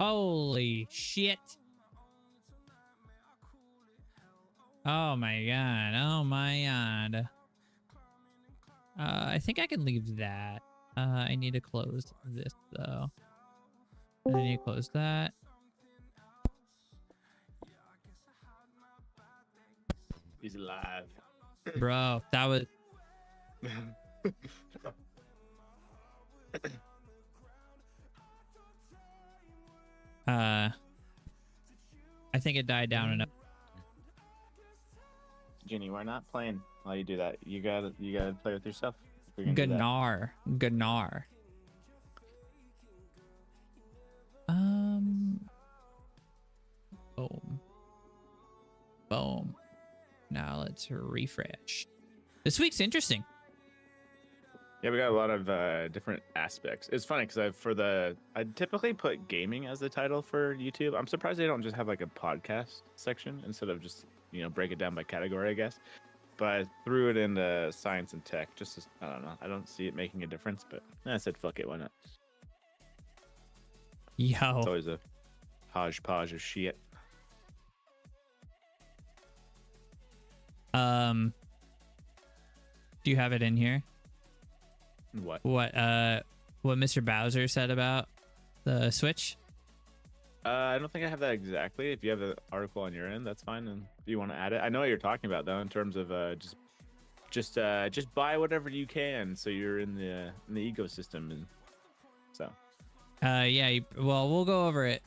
Holy shit. Oh my god. Oh my god. I think I can leave that. I need to close this though. I need to close that. He's alive. Bro, that was... I think it died down enough. Ginny, we're not playing while you do that. You gotta play with yourself. if you're gonna do that. Gunnar. Boom. Boom. Now let's refresh. This week's interesting. Yeah, we got a lot of different aspects. It's funny because I typically put gaming as the title for YouTube. I'm surprised they don't just have like a podcast section instead of just break it down by category, I guess. But I threw it into science and tech. I don't know. I don't see it making a difference, but I said fuck it, why not? Yo. It's always a hodgepodge of shit. Do you have it in here? What Mr. Bowser said about the Switch? I don't think I have that exactly. If you have the article on your end, that's fine. And if you want to add it, I know what you're talking about though, in terms of just buy whatever you can, so you're in the ecosystem, and so. Yeah. Well, we'll go over it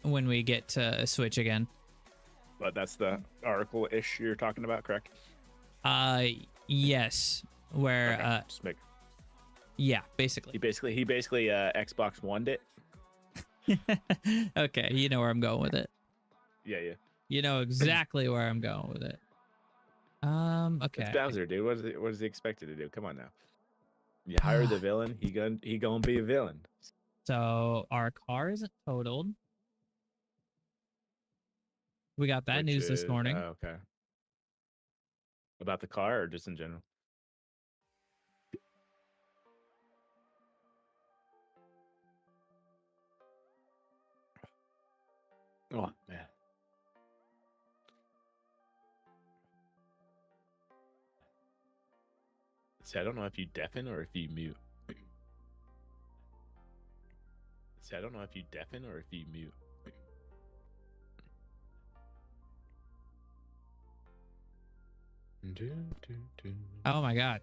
when we get to Switch again. But that's the article-ish you're talking about, correct? Yes. Where okay, just make. Yeah, basically. He basically Xbox One'd it. Okay, you know where I'm going with it. Yeah. You know exactly where I'm going with it. Okay. It's Bowser, dude. What is he expected to do? Come on now. You hire the villain, he gonna be a villain. So our car isn't totaled. We got that news this morning. Okay. About the car or just in general? Oh man. See, I don't know if you deafen or if you mute. Oh my god.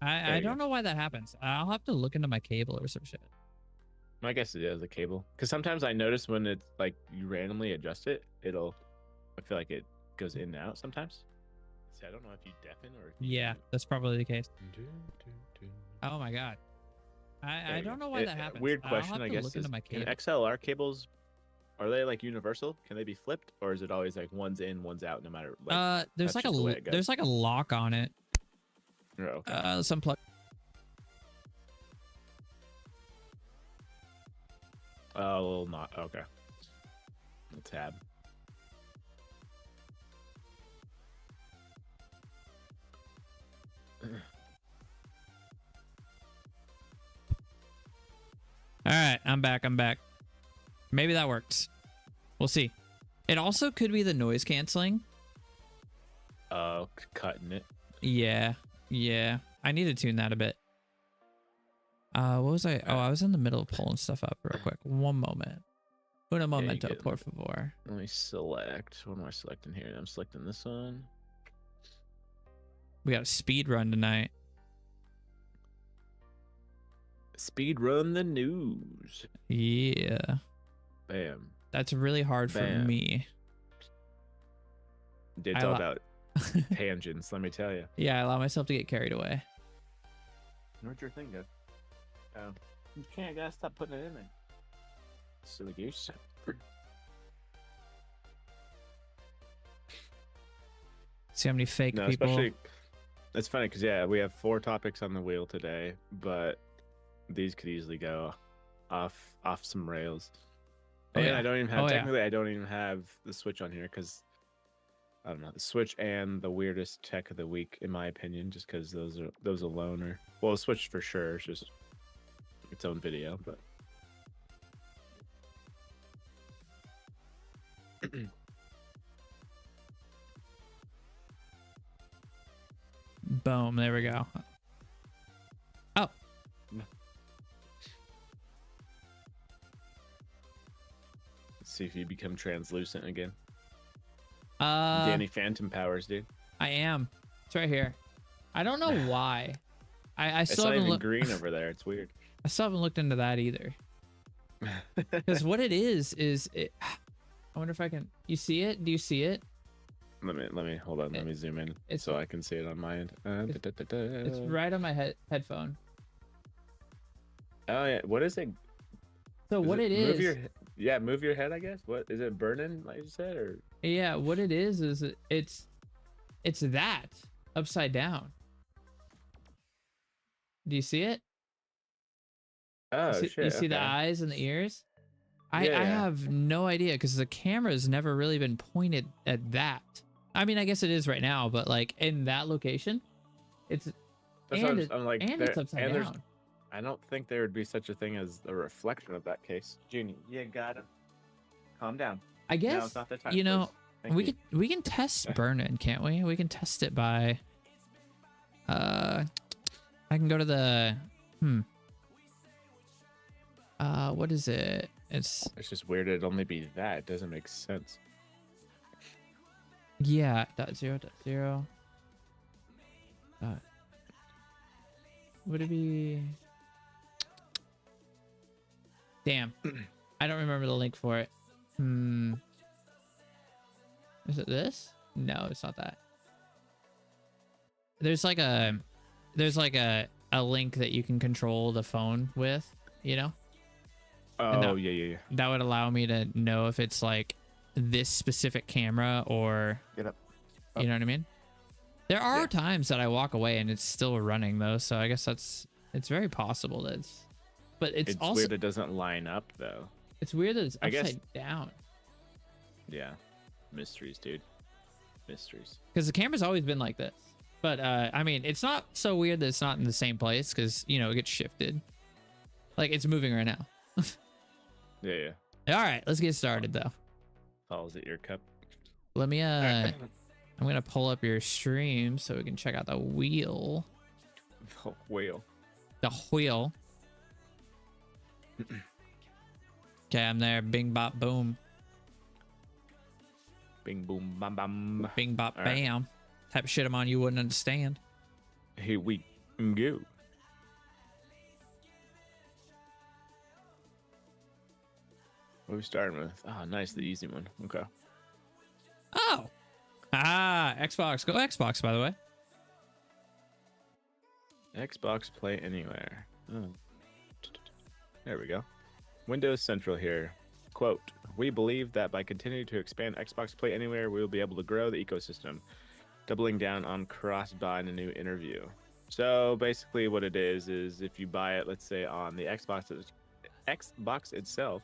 I don't know why that happens. I'll have to look into my cable or some shit. I guess it is a cable. Because sometimes I notice when it's like you randomly adjust it, I feel like it goes in and out sometimes. See, I don't know if you deafen or if you mute. That's probably the case. Oh my god. I don't know why that happens. Weird question, I guess. Look into my cable. Can XLR cables, are they like universal? Can they be flipped, or is it always like one's in, one's out, no matter? Like, there's like a lock on it. Oh, okay. Let's unplug. Oh, not okay. A tab. All right, I'm back. Maybe that works. We'll see. It also could be the noise canceling. Oh, cutting it. Yeah. I need to tune that a bit. What was I? Oh, I was in the middle of pulling stuff up real quick. One moment. Un momento, por favor. Let me select. What am I selecting here? I'm selecting this one. We got a speed run tonight. Speed run the news. Yeah. Bam. That's really hard for me. It's all about tangents, let me tell you. Yeah, I allow myself to get carried away. Where'd your thing go? Oh, you can't. I gotta stop putting it in there. Silly goose. See how many fake people. Especially, it's funny because we have 4 topics on the wheel today, but these could easily go off some rails. And I don't even have I don't even have the Switch on here because I don't know, the Switch and the weirdest tech of the week, in my opinion, just because those alone are, well, the Switch for sure is just its own video, but Boom. There we go. Oh. Let's see if you become translucent again. Danny Phantom powers, dude. I am. It's right here. I don't know why. I still haven't looked green over there. It's weird. I still haven't looked into that either. Because what it is it. I wonder if I can. You see it? Do you see it? Let me hold on. Let me zoom in so I can see it on my end. It's right on my headphone. Oh yeah. What is it? So what it is? Move your head. I guess. What is it? Burning, like you said, or? Yeah. What it is it's that upside down. Do you see it? Oh shit! You see the eyes and the ears? I have no idea because the camera's never really been pointed at that. I mean, I guess it is right now, but like in that location, it's it's upside down. I don't think there would be such a thing as a reflection of that case. Junior, you gotta calm down. I guess it's not the time, we can test burn-in, can't we? We can test it by I can go to the what is it? It's just weird it'd only be that. It doesn't make sense. Yeah, .0.0. Would it be? Damn, I don't remember the link for it. Is it this? No, it's not that. There's like a link that you can control the phone with, you know? Oh, yeah. That would allow me to know if it's like this specific camera or Get up. You know what I mean? There are times that I walk away and it's still running though, so I guess it's very possible that it's also weird it doesn't line up though. It's weird that it's upside down. Yeah. Mysteries, dude. Mysteries. Because the camera's always been like this. But I mean, it's not so weird that it's not in the same place because you know it gets shifted. Like it's moving right now. Yeah. All right, let's get started though. Falls at your cup. Let me I'm gonna pull up your stream so we can check out the wheel. The wheel. The wheel. Okay, I'm there. Bing bop boom. Bing boom bam bam. Bing bop bam. Type of shit I'm on you wouldn't understand. Here we go. What are we starting with? Oh, nice, the easy one. Okay. Oh. Xbox. Go Xbox, by the way. Xbox Play Anywhere. Oh. There we go. Windows Central here. Quote, we believe that by continuing to expand Xbox Play Anywhere, we will be able to grow the ecosystem, doubling down on cross-buy in a new interview. So basically what it is if you buy it, let's say on the Xbox itself,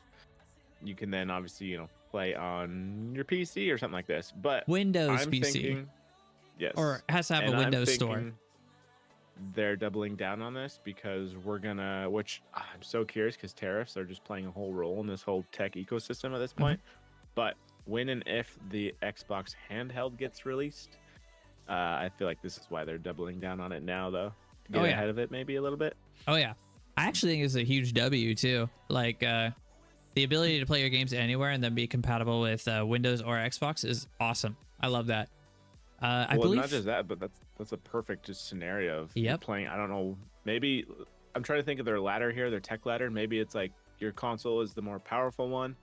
you can then obviously, play on your PC or something like this. But Windows I'm PC. Thinking, yes. Or has to have a Windows store. They're doubling down on this because which I'm so curious because tariffs are just playing a whole role in this whole tech ecosystem at this point. But when and if the Xbox handheld gets released, I feel like this is why they're doubling down on it now, though. To get ahead of it maybe a little bit. Oh, yeah. I actually think it's a huge W, too. Like, the ability to play your games anywhere and then be compatible with Windows or Xbox is awesome. I love that. I believe not just that, but that's a perfect scenario of playing. I don't know. Maybe I'm trying to think of their ladder here, their tech ladder. Maybe it's like your console is the more powerful one,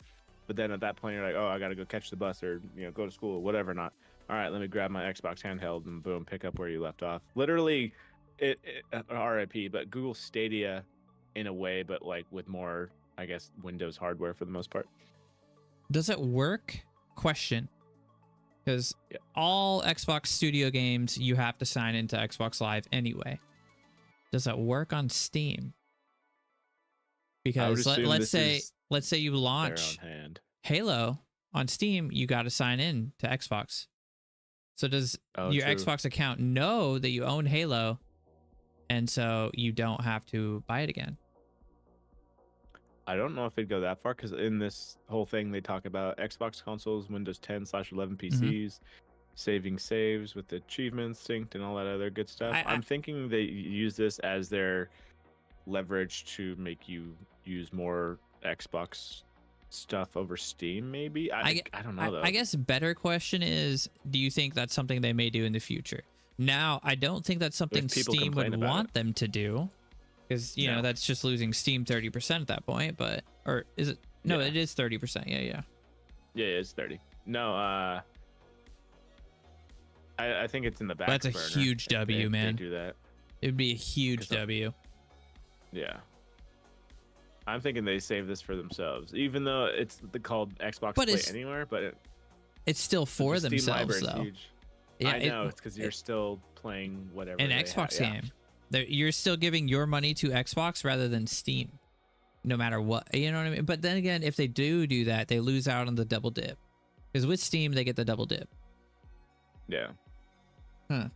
but then at that point you're like, oh, I got to go catch the bus or go to school, whatever. Not all right. Let me grab my Xbox handheld and boom, pick up where you left off. Literally, it RIP, but Google Stadia in a way, but like with more, I guess, Windows hardware for the most part. Does it work? Question. Because all Xbox Studio games, you have to sign into Xbox Live anyway. Does it work on Steam? Because let's say you launch Halo on Steam, you got to sign in to Xbox. So does your Xbox account know that you own Halo, and so you don't have to buy it again? I don't know if it'd go that far because in this whole thing they talk about Xbox consoles, Windows 10/11 PCs, saving saves with achievements synced and all that other good stuff. I'm thinking they use this as their leverage to make you use more Xbox stuff over Steam, maybe. I don't know though. I guess a better question is, do you think that's something they may do in the future? Now, I don't think that's something Steam would want them to do, because you know that's just losing Steam 30% at that point. But or is it? No, it is 30%. Yeah, it's 30. No, I think it's in the back. That's a huge W, man. They do that. It would be a huge W. Yeah. I'm thinking they save this for themselves, even though it's called Xbox Play Anywhere, but it's still for themselves, though. Huge. Yeah, I know. It's because you're still playing whatever. An Xbox game. You're still giving your money to Xbox rather than Steam, no matter what. You know what I mean? But then again, if they do that, they lose out on the double dip. Because with Steam, they get the double dip. Yeah. Huh.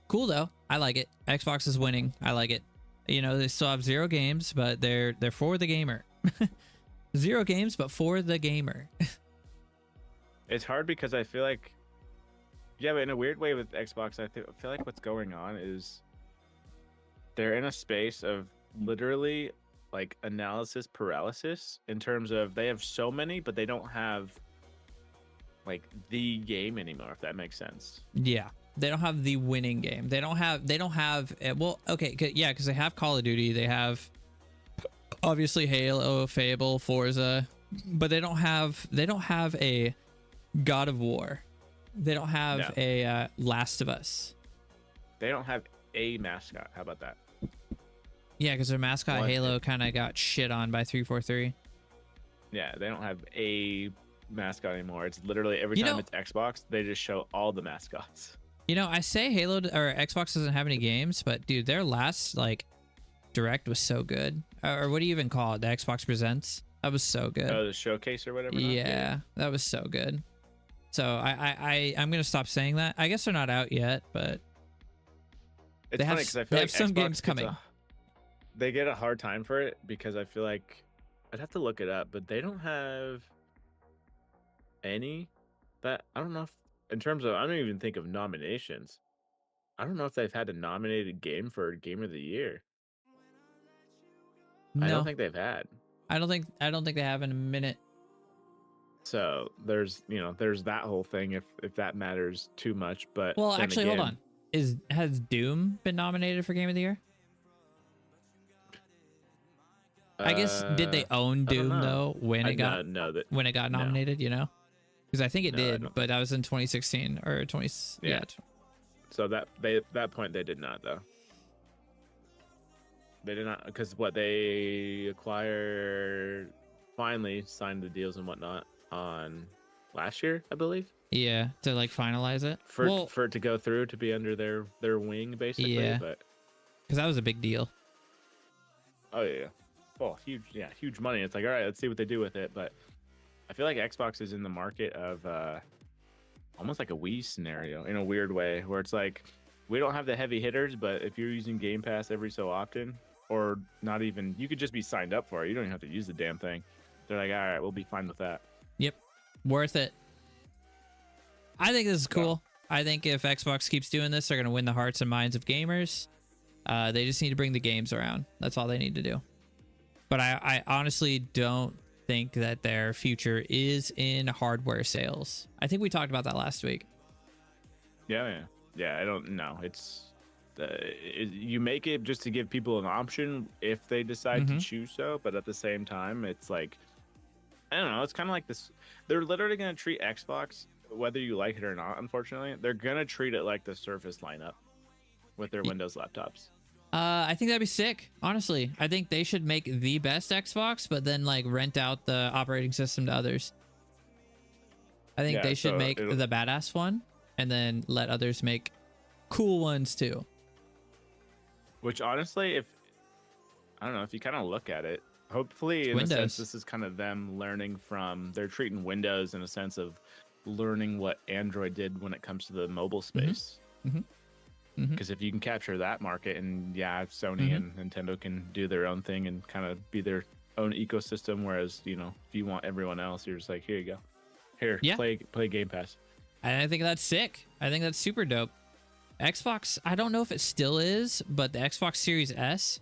Cool, though. I like it. Xbox is winning. I like it. You know, they still have 0 games, but they're for the gamer. 0 games, but for the gamer. It's hard because I feel like, yeah, but in a weird way with Xbox, I feel like what's going on is they're in a space of literally like analysis paralysis in terms of they have so many, but they don't have like the game anymore, if that makes sense. Yeah. They don't have the winning game. They don't have well, okay, yeah, because they have Call of Duty, they have obviously Halo, Fable, Forza, but they don't have a God of War. They don't have a Last of Us. They don't have a mascot. How about that? Yeah, because their mascot Halo kind of got shit on by 343. Yeah, they don't have a mascot anymore. It's literally every time it's Xbox, they just show all the mascots. You know, I say Halo or Xbox doesn't have any games, but dude, their last like Direct was so good. Or what do you even call it? The Xbox Presents. That was so good. Oh, the showcase or whatever. Yeah, that was so good. So I'm gonna stop saying that. I guess they're not out yet, but it's funny because I feel like some games coming. They get a hard time for it because I feel like I'd have to look it up, but they don't have any. That I don't know if. In terms of, I don't even think of nominations. I don't know if they've had a nominated game for Game of the Year. No. I don't think they've had. I don't think they have in a minute. So there's that whole thing if that matters too much. But well, actually, hold on. Has Doom been nominated for Game of the Year? I guess did they own Doom though when it got nominated? You know. Because I think it did, but that was in 2016 or 20. Yeah. So that point they did not though. They did not because they acquired finally signed the deals and whatnot on last year, I believe. Yeah, to like finalize it for it to go through to be under their wing basically. Yeah, but because that was a big deal. Oh yeah, huge money. It's like all right, let's see what they do with it, but. I feel like Xbox is in the market of almost like a Wii scenario in a weird way, where it's like we don't have the heavy hitters, but if you're using Game Pass every so often, or not even, you could just be signed up for it. You don't even have to use the damn thing. They're like, all right, we'll be fine with that. Yep, worth it. I think this is cool. Yeah. I think if Xbox keeps doing this, they're going to win the hearts and minds of gamers. They just need to bring the games around. That's all they need to do. But I honestly don't think that their future is in hardware sales. I think we talked about that last week. Yeah. I don't know. It's you make it just to give people an option if they decide to choose so, but at the same time, it's like I don't know. It's kind of like this. They're literally going to treat Xbox, whether you like it or not. Unfortunately, they're going to treat it like the Surface lineup with their Windows laptops. I think that'd be sick. Honestly, I think they should make the best Xbox, but then like rent out the operating system to others. I think they should make the badass one and then let others make cool ones too. Which honestly, if you kind of look at it, hopefully in a sense, this is kind of them learning from, they're treating Windows in a sense of learning what Android did when it comes to the mobile space. Because if you can capture that market, and Sony and Nintendo can do their own thing and kind of be their own ecosystem. Whereas if you want everyone else, you're just like, here you go, here, play Game Pass. And I think that's sick. I think that's super dope. Xbox, I don't know if it still is, but the Xbox Series S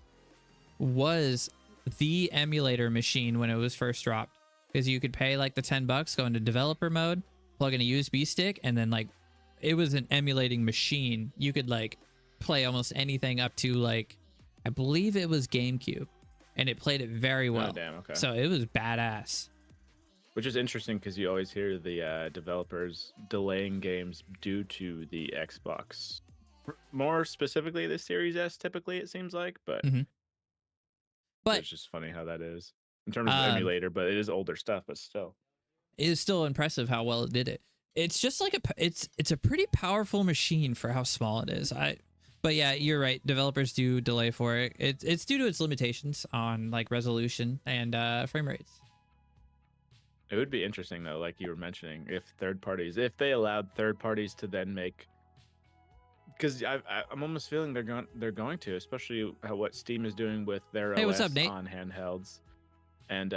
was the emulator machine when it was first dropped, because you could pay like the $10, go into developer mode, plug in a USB stick, and then like it was an emulating machine. You could like play almost anything up to like, I believe it was GameCube, and it played it very well. Oh, damn, okay. So it was badass. Which is interesting because you always hear the developers delaying games due to the Xbox. More specifically, the Series S, typically, it seems like. But it's just funny how that is in terms of emulator. But it is older stuff, but still. It is still impressive how well it did it. It's just like it's a pretty powerful machine for how small it is. But yeah, you're right. Developers do delay for it. It's due to its limitations on like resolution and frame rates. It would be interesting though, like you were mentioning, if they allowed third parties to then make, because I'm almost feeling they're going to, especially what Steam is doing with their OS on handhelds, and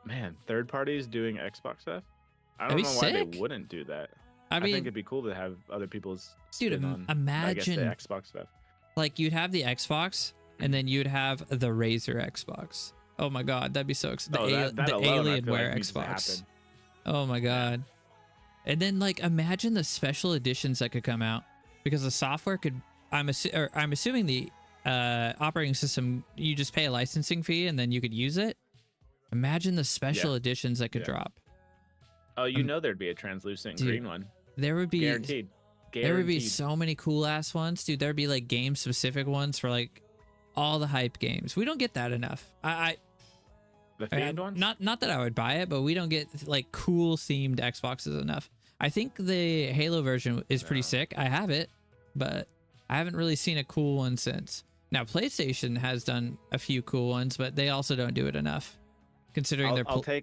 man, third parties doing Xbox stuff. I don't know why they wouldn't do that. I mean, think it'd be cool to have other people's imagine I guess, the Xbox stuff. Like you'd have the Xbox, and then you'd have the Razer Xbox. Oh my god, that'd be so exciting. The Alienware Xbox. Oh my god. And then like imagine the special editions that could come out, because the software could, I'm assuming the operating system, you just pay a licensing fee and then you could use it. Imagine the special editions that could drop. Oh, there'd be a translucent green one. There would be guaranteed. There would be so many cool ass ones, dude. There'd be like game specific ones for like all the hype games. We don't get that enough. The themed ones? Not that I would buy it, but we don't get like cool themed Xboxes enough. I think the Halo version is pretty sick. I have it, but I haven't really seen a cool one since. Now PlayStation has done a few cool ones, but they also don't do it enough, considering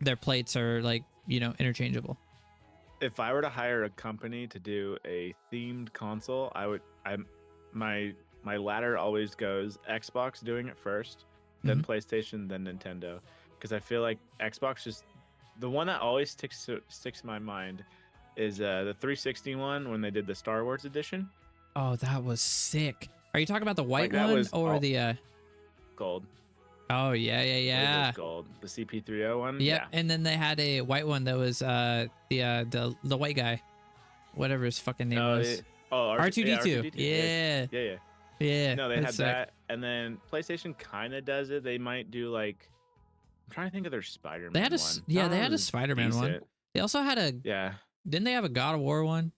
their plates are like, interchangeable. If I were to hire a company to do a themed console, my ladder always goes Xbox doing it first, then PlayStation, then Nintendo. Because I feel like Xbox just, the one that always sticks in my mind is the 360 one when they did the Star Wars edition. Oh, that was sick. Are you talking about the white one or the gold? Oh yeah. Gold. The CP30 one. Yeah, and then they had a white one that was the white guy, whatever his fucking name was. R2D2. Yeah. No, they had that, and then PlayStation kind of does it. They might do like, I'm trying to think of their Spider-Man. They had they had a Spider-Man one. They also had a Didn't they have a God of War one?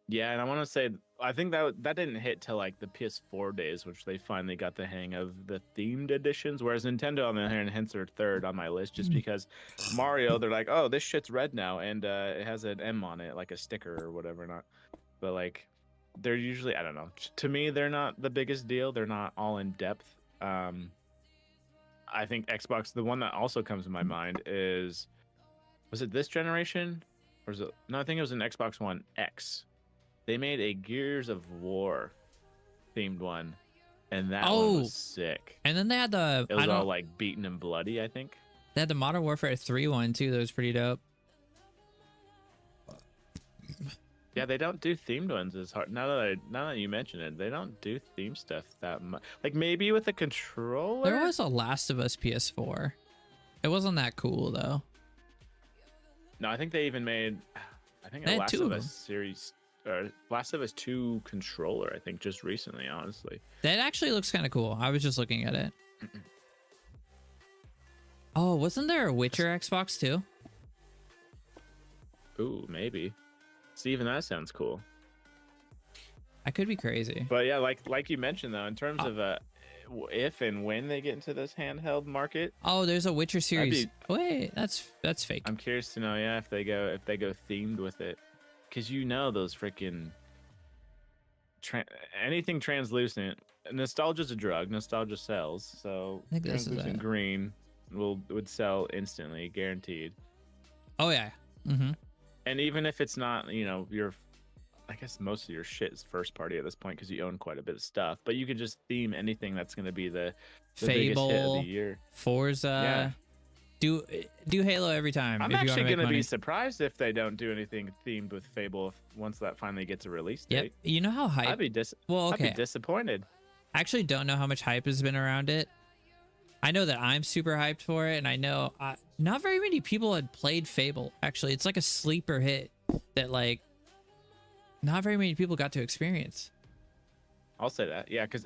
Yeah, and I want to say, I think that didn't hit till like the PS4 days, which they finally got the hang of the themed editions. Whereas Nintendo, on the other hand, hence they're third on my list, just because Mario, they're like, oh, this shit's red now, and it has an M on it, like a sticker or whatever. Not, but like, they're usually, I don't know. To me, they're not the biggest deal. They're not all in depth. I think Xbox, the one that also comes to my mind is, was it this generation? Or is it, no, I think it was an Xbox One X. They made a Gears of War themed one, and that one was sick. And then they had it was all like beaten and bloody, I think. They had the Modern Warfare 3 one too. That was pretty dope. Yeah, they don't do themed ones as hard. Now that you mention it, they don't do theme stuff that much. Like maybe with a controller. There was a Last of Us PS4. It wasn't that cool though. No, I think they even made, I think a Last of Us series, or Last of Us 2 controller, I think, just recently, honestly. That actually looks kind of cool. I was just looking at it. Oh, wasn't there a Witcher Xbox too? Ooh, maybe. See, even that sounds cool. I could be crazy. But yeah, like you mentioned though, in terms of if and when they get into this handheld market. Oh, there's a Witcher series. Wait, that's fake. I'm curious to know, if they go themed with it, because those freaking anything translucent. Nostalgia's a drug. Nostalgia sells. So I think translucent green would sell instantly, guaranteed. Oh yeah. Mm-hmm. And even if it's not, your I guess most of your shit is first party at this point because you own quite a bit of stuff. But you could just theme anything that's going to be the biggest hit of the year. Forza. Do Halo every time. I'm actually going to be surprised if they don't do anything themed with Fable once that finally gets a release date. Yep. You know how hype? I'd be disappointed. I actually don't know how much hype has been around it. I know that I'm super hyped for it, and I know not very many people had played Fable. Actually, it's like a sleeper hit that like not very many people got to experience. I'll say that, yeah, because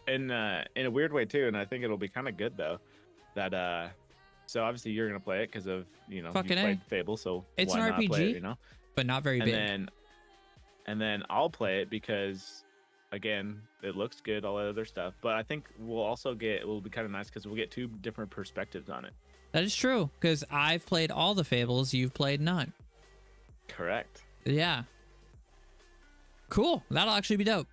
in a weird way too, and I think it'll be kind of good though. That so obviously you're gonna play it because of you played Fable, so it's why an not RPG, play it, but not very big. And then I'll play it because again, it looks good, all that other stuff. But I think it will be kind of nice because we'll get 2 different perspectives on it. That is true, because I've played all the Fables, you've played none. Correct. Yeah. Cool. That'll actually be dope.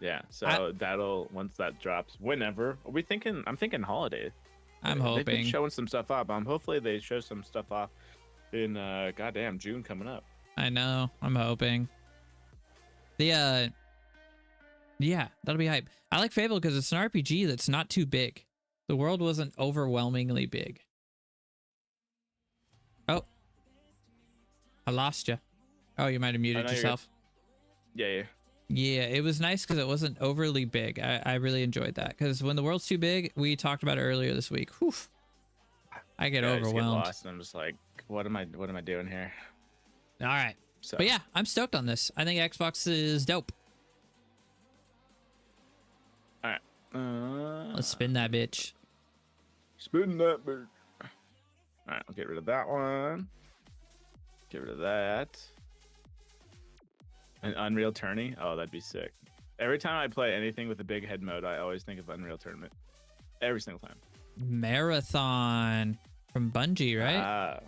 Yeah. So that'll once that drops, whenever I'm thinking holiday. I'm hoping. They've been showing some stuff off. Hopefully they show some stuff off in goddamn June coming up. I know. I'm hoping. Yeah, that'll be hype. I like Fable because it's an RPG that's not too big. The world wasn't overwhelmingly big. Oh. I lost you. Oh, you might have muted yourself. Yeah. Yeah, it was nice because it wasn't overly big. I really enjoyed that because when the world's too big, we talked about it earlier this week. Whew, I get overwhelmed. I just get lost and I'm just like, what am I doing here? All right. So. But yeah, I'm stoked on this. I think Xbox is dope. All right. Let's spin that bitch. Spin that bitch. All right, I'll get rid of that one. Get rid of that. An Unreal Tourney? Oh, that'd be sick. Every time I play anything with a big head mode, I always think of Unreal Tournament. Every single time. Marathon from Bungie, right?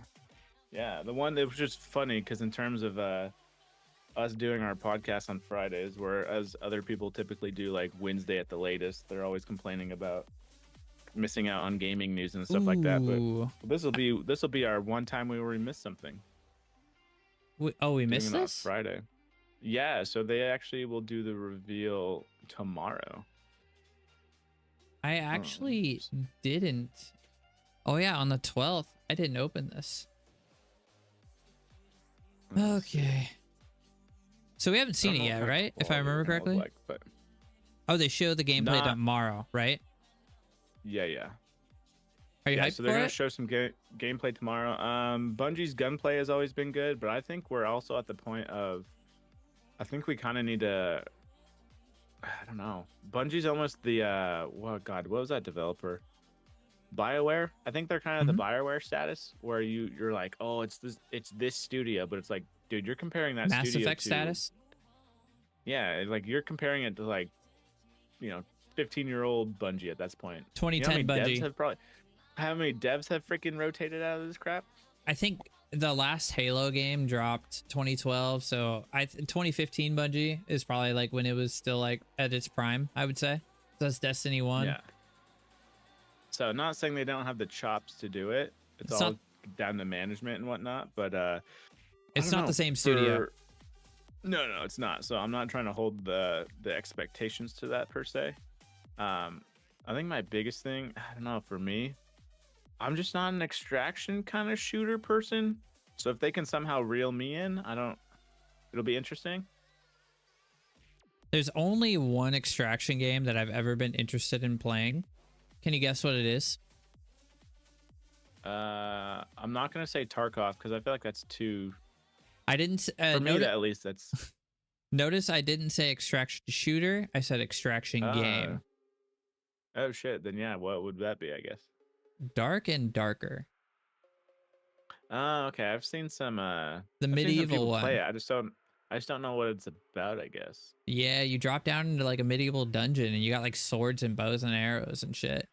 Yeah, the one that was just funny because in terms of us doing our podcast on Fridays, whereas other people typically do like Wednesday at the latest, they're always complaining about missing out on gaming news and stuff like that. But this will be our one time we missed something. We missed this Friday. Yeah, so they actually will do the reveal tomorrow. I actually didn't. Oh yeah, on the 12th. I didn't open this. Okay. So we haven't seen it yet, right? If I remember correctly. Oh, they show the gameplay tomorrow, right? Yeah. Are you hyped so they're going to show some gameplay tomorrow. Bungie's gunplay has always been good, but I think we're also at the point of I think we kind of need to I don't know. Bungie's almost the what was that developer? BioWare. I think they're kind of the BioWare status where you're like, "Oh, it's this studio," but it's like, dude, you're comparing that Mass studio Effect status? Yeah, like you're comparing it to like 15-year-old Bungie at this point. 2010 Bungie. How many devs have freaking rotated out of this crap? I think the last Halo game dropped 2012, so 2015 Bungie is probably like when it was still like at its prime, I would say. So that's Destiny 1. Yeah. So not saying they don't have the chops to do it. It's all down to management and whatnot, but it's not the same studio. No, it's not. So I'm not trying to hold the expectations to that per se. I think my biggest thing, I don't know, for me, I'm just not an extraction kind of shooter person. So if they can somehow reel me in, it'll be interesting. There's only one extraction game that I've ever been interested in playing. Can you guess what it is? I'm not going to say Tarkov because I feel like that's too... I didn't... for me, at least, that's... Notice I didn't say extraction shooter. I said extraction game. Oh, shit. Then, yeah, what would that be, I guess? Dark and Darker. Oh, okay. I've seen some... the medieval one. Play it. I just don't know what it's about, I guess. Yeah, you drop down into like a medieval dungeon and you got like swords and bows and arrows and shit.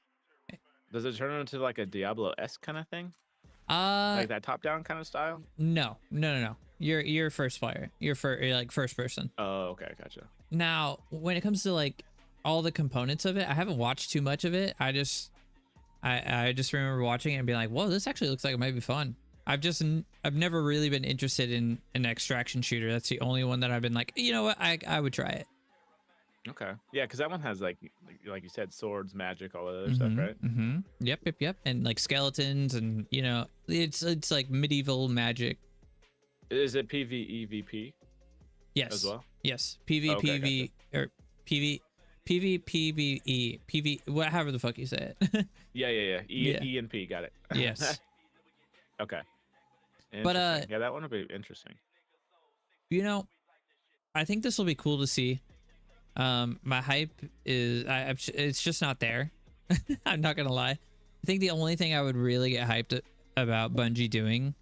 Does it turn into like a Diablo-esque kind of thing? Like that top-down kind of style? No. You're first player. You're like first person. Oh, okay, gotcha. Now, when it comes to like all the components of it, I haven't watched too much of it. I just remember watching it and being like, "Whoa, this actually looks like it might be fun." I've never really been interested in an extraction shooter. That's the only one that I've been like, you know what, I would try it. Okay. Yeah, because that one has like you said, swords, magic, all that other stuff, right? Yep. And like skeletons, and you know, it's like medieval magic. Is it PvEVP? Yes. As well. Yes. PvPV or PvPvE PV. Whatever the fuck you say it. Yeah. E and P. Got it. Yes. Okay. But yeah, that one would be interesting. You know, I think this will be cool to see. My hype is it's just not there. I'm not gonna lie. I think the only thing I would really get hyped about Bungie doing,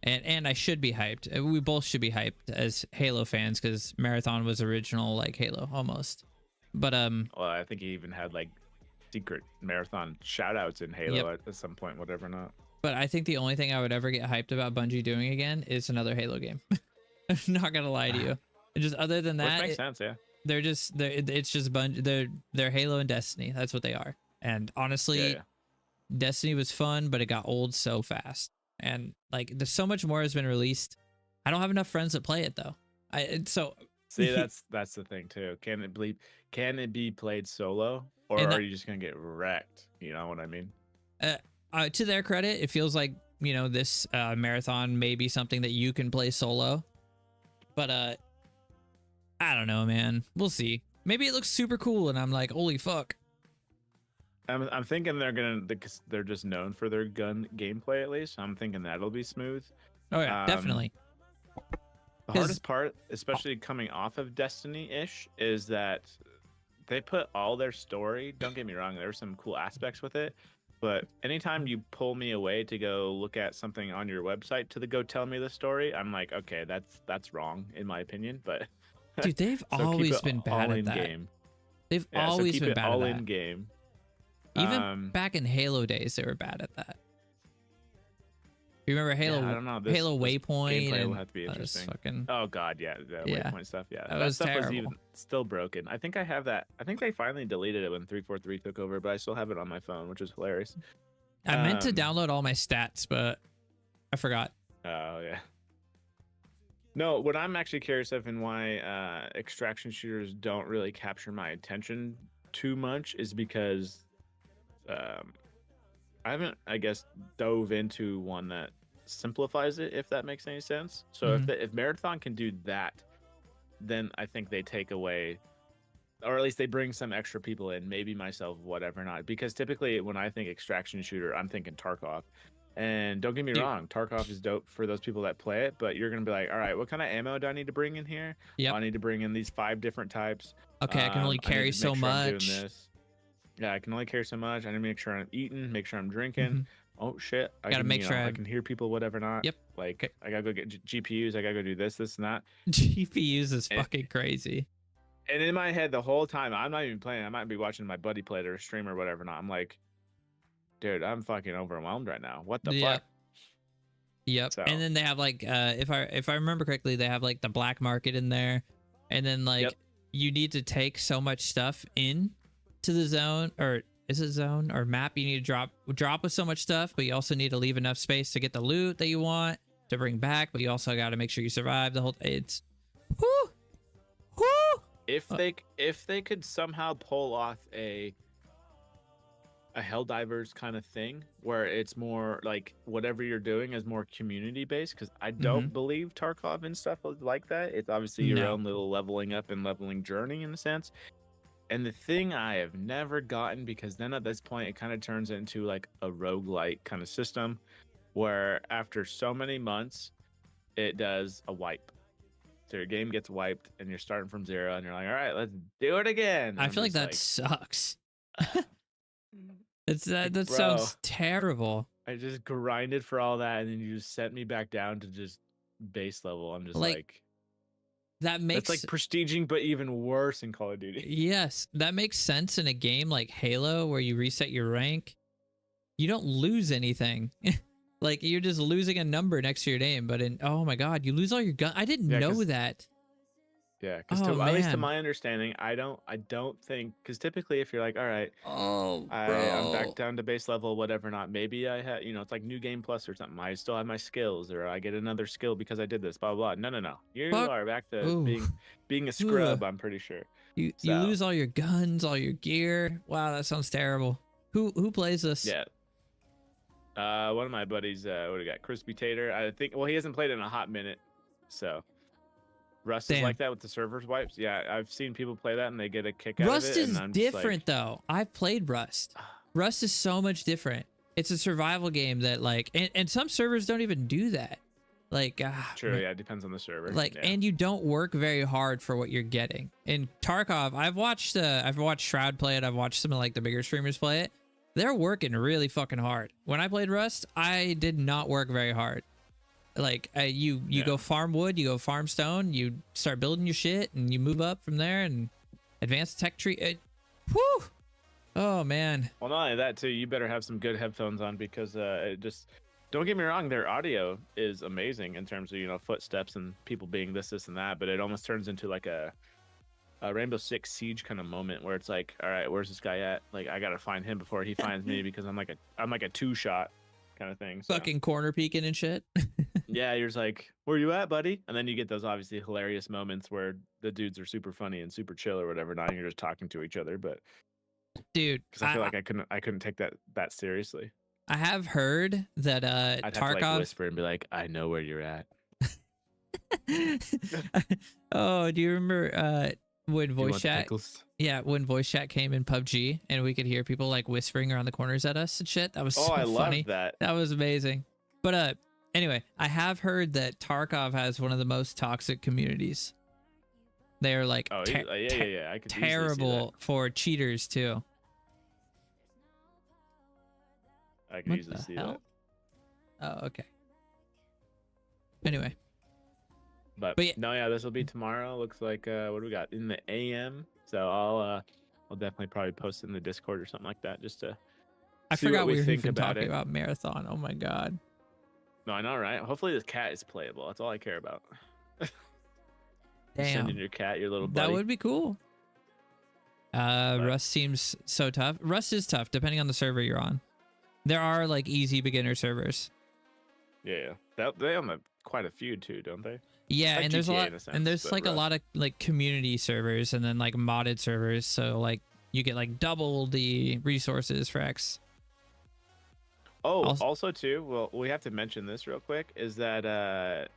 and I should be hyped. We both should be hyped as Halo fans because Marathon was original like Halo almost. But well, I think he even had like secret Marathon shoutouts in Halo at some point, whatever not. But I think the only thing I would ever get hyped about Bungie doing again is another Halo game. I'm not gonna lie to you. Just other than that, which makes sense, yeah. It's just Bungie. They're Halo and Destiny. That's what they are. And honestly, Destiny was fun, but it got old so fast. And like, there's so much more has been released. I don't have enough friends that play it though. See, that's the thing too. Can it be played solo, or are you just gonna get wrecked? You know what I mean? To their credit, it feels like, you know, this Marathon may be something that you can play solo. But I don't know, man. We'll see. Maybe it looks super cool, and I'm like, holy fuck. I'm thinking they're just known for their gun gameplay, at least. I'm thinking that'll be smooth. Oh yeah, definitely. The hardest part, especially coming off of Destiny-ish, is that they put all their story. Don't get me wrong, there's some cool aspects with it, but anytime you pull me away to go look at something on your website to go tell me the story, I'm like, okay, that's wrong in my opinion. But dude, they've always been bad at that. Game. They've always been bad at that. All in game. Even back in Halo days, they were bad at that. You remember Halo? Yeah, I don't know. Halo Waypoint. Gameplay will have to be interesting. Oh god, yeah, the Waypoint stuff. Yeah, that stuff was even still broken. I think I have that. I think they finally deleted it when 343 took over, but I still have it on my phone, which is hilarious. I meant to download all my stats, but I forgot. Oh yeah. No, what I'm actually curious of and why extraction shooters don't really capture my attention too much is because I haven't, I guess, dove into one that simplifies it, if that makes any sense. So if Marathon can do that, then I think they take away, or at least they bring some extra people in, maybe myself, whatever not. Because typically when I think extraction shooter, I'm thinking Tarkov. And don't get me wrong, Tarkov is dope for those people that play it, but you're going to be like, all right, what kind of ammo do I need to bring in here? Yep. I need to bring in these 5 different types. Okay, I can only carry so much. Yeah, I can only carry so much. I need to make sure I'm eating, make sure I'm drinking. Oh shit! I gotta make sure I can hear people, whatever not. Yep. Like I gotta go get GPUs. I gotta go do this, and that. GPUs is fucking crazy. And in my head, the whole time, I'm not even playing. I might be watching my buddy play it or stream or whatever. Not. I'm like, dude, I'm fucking overwhelmed right now. What the fuck? Yep. So. And then they have like, if I remember correctly, they have like the black market in there, and then like you need to take so much stuff in to the zone, or is it zone or map? You need to drop with so much stuff, but you also need to leave enough space to get the loot that you want to bring back, but you also got to make sure you survive the whole. It's whoo. If they could somehow pull off a Helldivers kind of thing where it's more like whatever you're doing is more community based, because I don't believe Tarkov and stuff like that. It's obviously your own little leveling up and leveling journey in a sense. And the thing I have never gotten, because then at this point it kind of turns into like a roguelike kind of system where after so many months it does a wipe. So your game gets wiped and you're starting from 0 and you're like, all right, let's do it again. I feel like that sucks. That sounds terrible. I just grinded for all that and then you just set me back down to just base level. I'm just like that makes, it's like prestiging, but even worse in Call of Duty. Yes, that makes sense in a game like Halo where you reset your rank. You don't lose anything. Like you're just losing a number next to your name, but oh my god, you lose all your gun. I didn't know that. Yeah, because Oh at least to man. my understanding, I don't think, because typically if you're like, all right, Oh, I'm back bro. down to base level, whatever, not maybe I had, it's like new game plus or something. I still have my skills, or I get another skill because I did this, blah blah. Blah. No. You Fuck. are back to Ooh. being a Ugh. scrub. I'm pretty sure. You lose all your guns, all your gear. Wow, that sounds terrible. Who plays this? Yeah. One of my buddies, what do we got? Crispy Tater. I think. Well, he hasn't played in a hot minute, so. Rust is like that with the servers wipes. Yeah, I've seen people play that and they get a kick out of it. Rust is different like... though. I've played Rust. Rust is so much different. It's a survival game that like, and some servers don't even do that. Like, true, yeah, it depends on the server. Like, yeah. And you don't work very hard for what you're getting. In Tarkov, I've watched Shroud play it. I've watched some of like the bigger streamers play it. They're working really fucking hard. When I played Rust, I did not work very hard. Like you go farm wood, you go farm stone, you start building your shit, and you move up from there and advanced tech tree. Whew! Oh man. Well, not only that too, you better have some good headphones on because don't get me wrong, their audio is amazing in terms of footsteps and people being this and that, but it almost turns into like a Rainbow Six Siege kind of moment where it's like, all right, where's this guy at? Like I gotta find him before he finds me because I'm like a 2-shot kind of thing. So. Fucking corner peeking and shit. Yeah, you're just like, where you at, buddy? And then you get those obviously hilarious moments where the dudes are super funny and super chill or whatever. Now you're just talking to each other, but dude, because I feel like I couldn't take that seriously. I have heard that I'd have Tarkov to, like, whisper and be like, I know where you're at. Oh, do you remember when voice chat? Pickles? Yeah, when voice chat came in PUBG and we could hear people like whispering around the corners at us and shit. That was so funny. Loved that. That was amazing. But anyway, I have heard that Tarkov has one of the most toxic communities. They're like I could terrible for cheaters too. I can easily see that. Oh, okay. Anyway. But yeah. No, yeah, this will be tomorrow. Looks like what do we got in the AM? So I'll definitely probably post it in the Discord or something like that just to. I forgot we were even talking about Marathon. Oh my god. No, I know, right? Hopefully this cat is playable. That's all I care about. Damn. Sending your cat, your little buddy. That would be cool. Rust seems so tough. Rust is tough depending on the server you're on. There are like easy beginner servers. Yeah. They have quite a few too, don't they? Yeah, like and there's a lot, and there's like Rust. A lot of like community servers and then like modded servers. So like you get like double the resources for X. Oh, also too, well, we have to mention this real quick, is that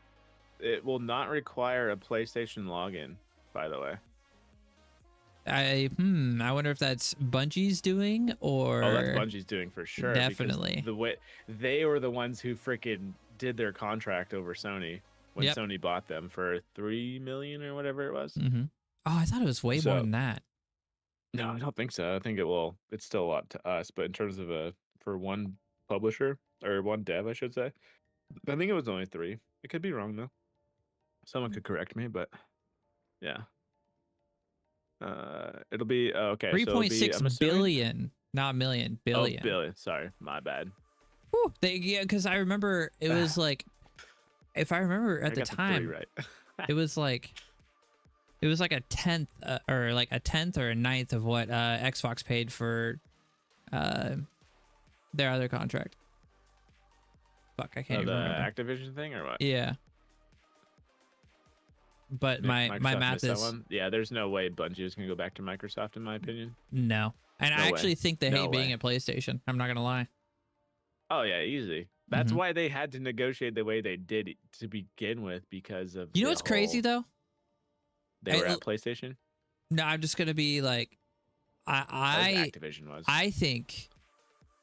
it will not require a PlayStation login, by the way. I wonder if that's Bungie's doing or... Oh, that's Bungie's doing for sure. Definitely. The way they were the ones who freaking did their contract over Sony when Sony bought them for $3 million or whatever it was. Mm-hmm. Oh, I thought it was way more than that. No, I don't think so. I think it's still a lot to us, but in terms of for one publisher or one dev, I should say, I think it was only 3. It could be wrong though. Someone could correct me, but yeah. It'll be okay. 3.6 billion, not million, billion. Oh, billion. Sorry, my bad. Whew, because I remember it was like, if I remember at the time, right. it was like a tenth or like a tenth or a ninth of what Xbox paid for their other contract. Fuck, I can't even remember. The Activision thing or what? Yeah. But my math is yeah. There's no way Bungie is gonna go back to Microsoft, in my opinion. No, and I actually think they hate being at PlayStation. I'm not gonna lie. Oh yeah, easy. That's why they had to negotiate the way they did to begin with, because of what's crazy though? They were at PlayStation. No, I'm just gonna be like, Activision was. I think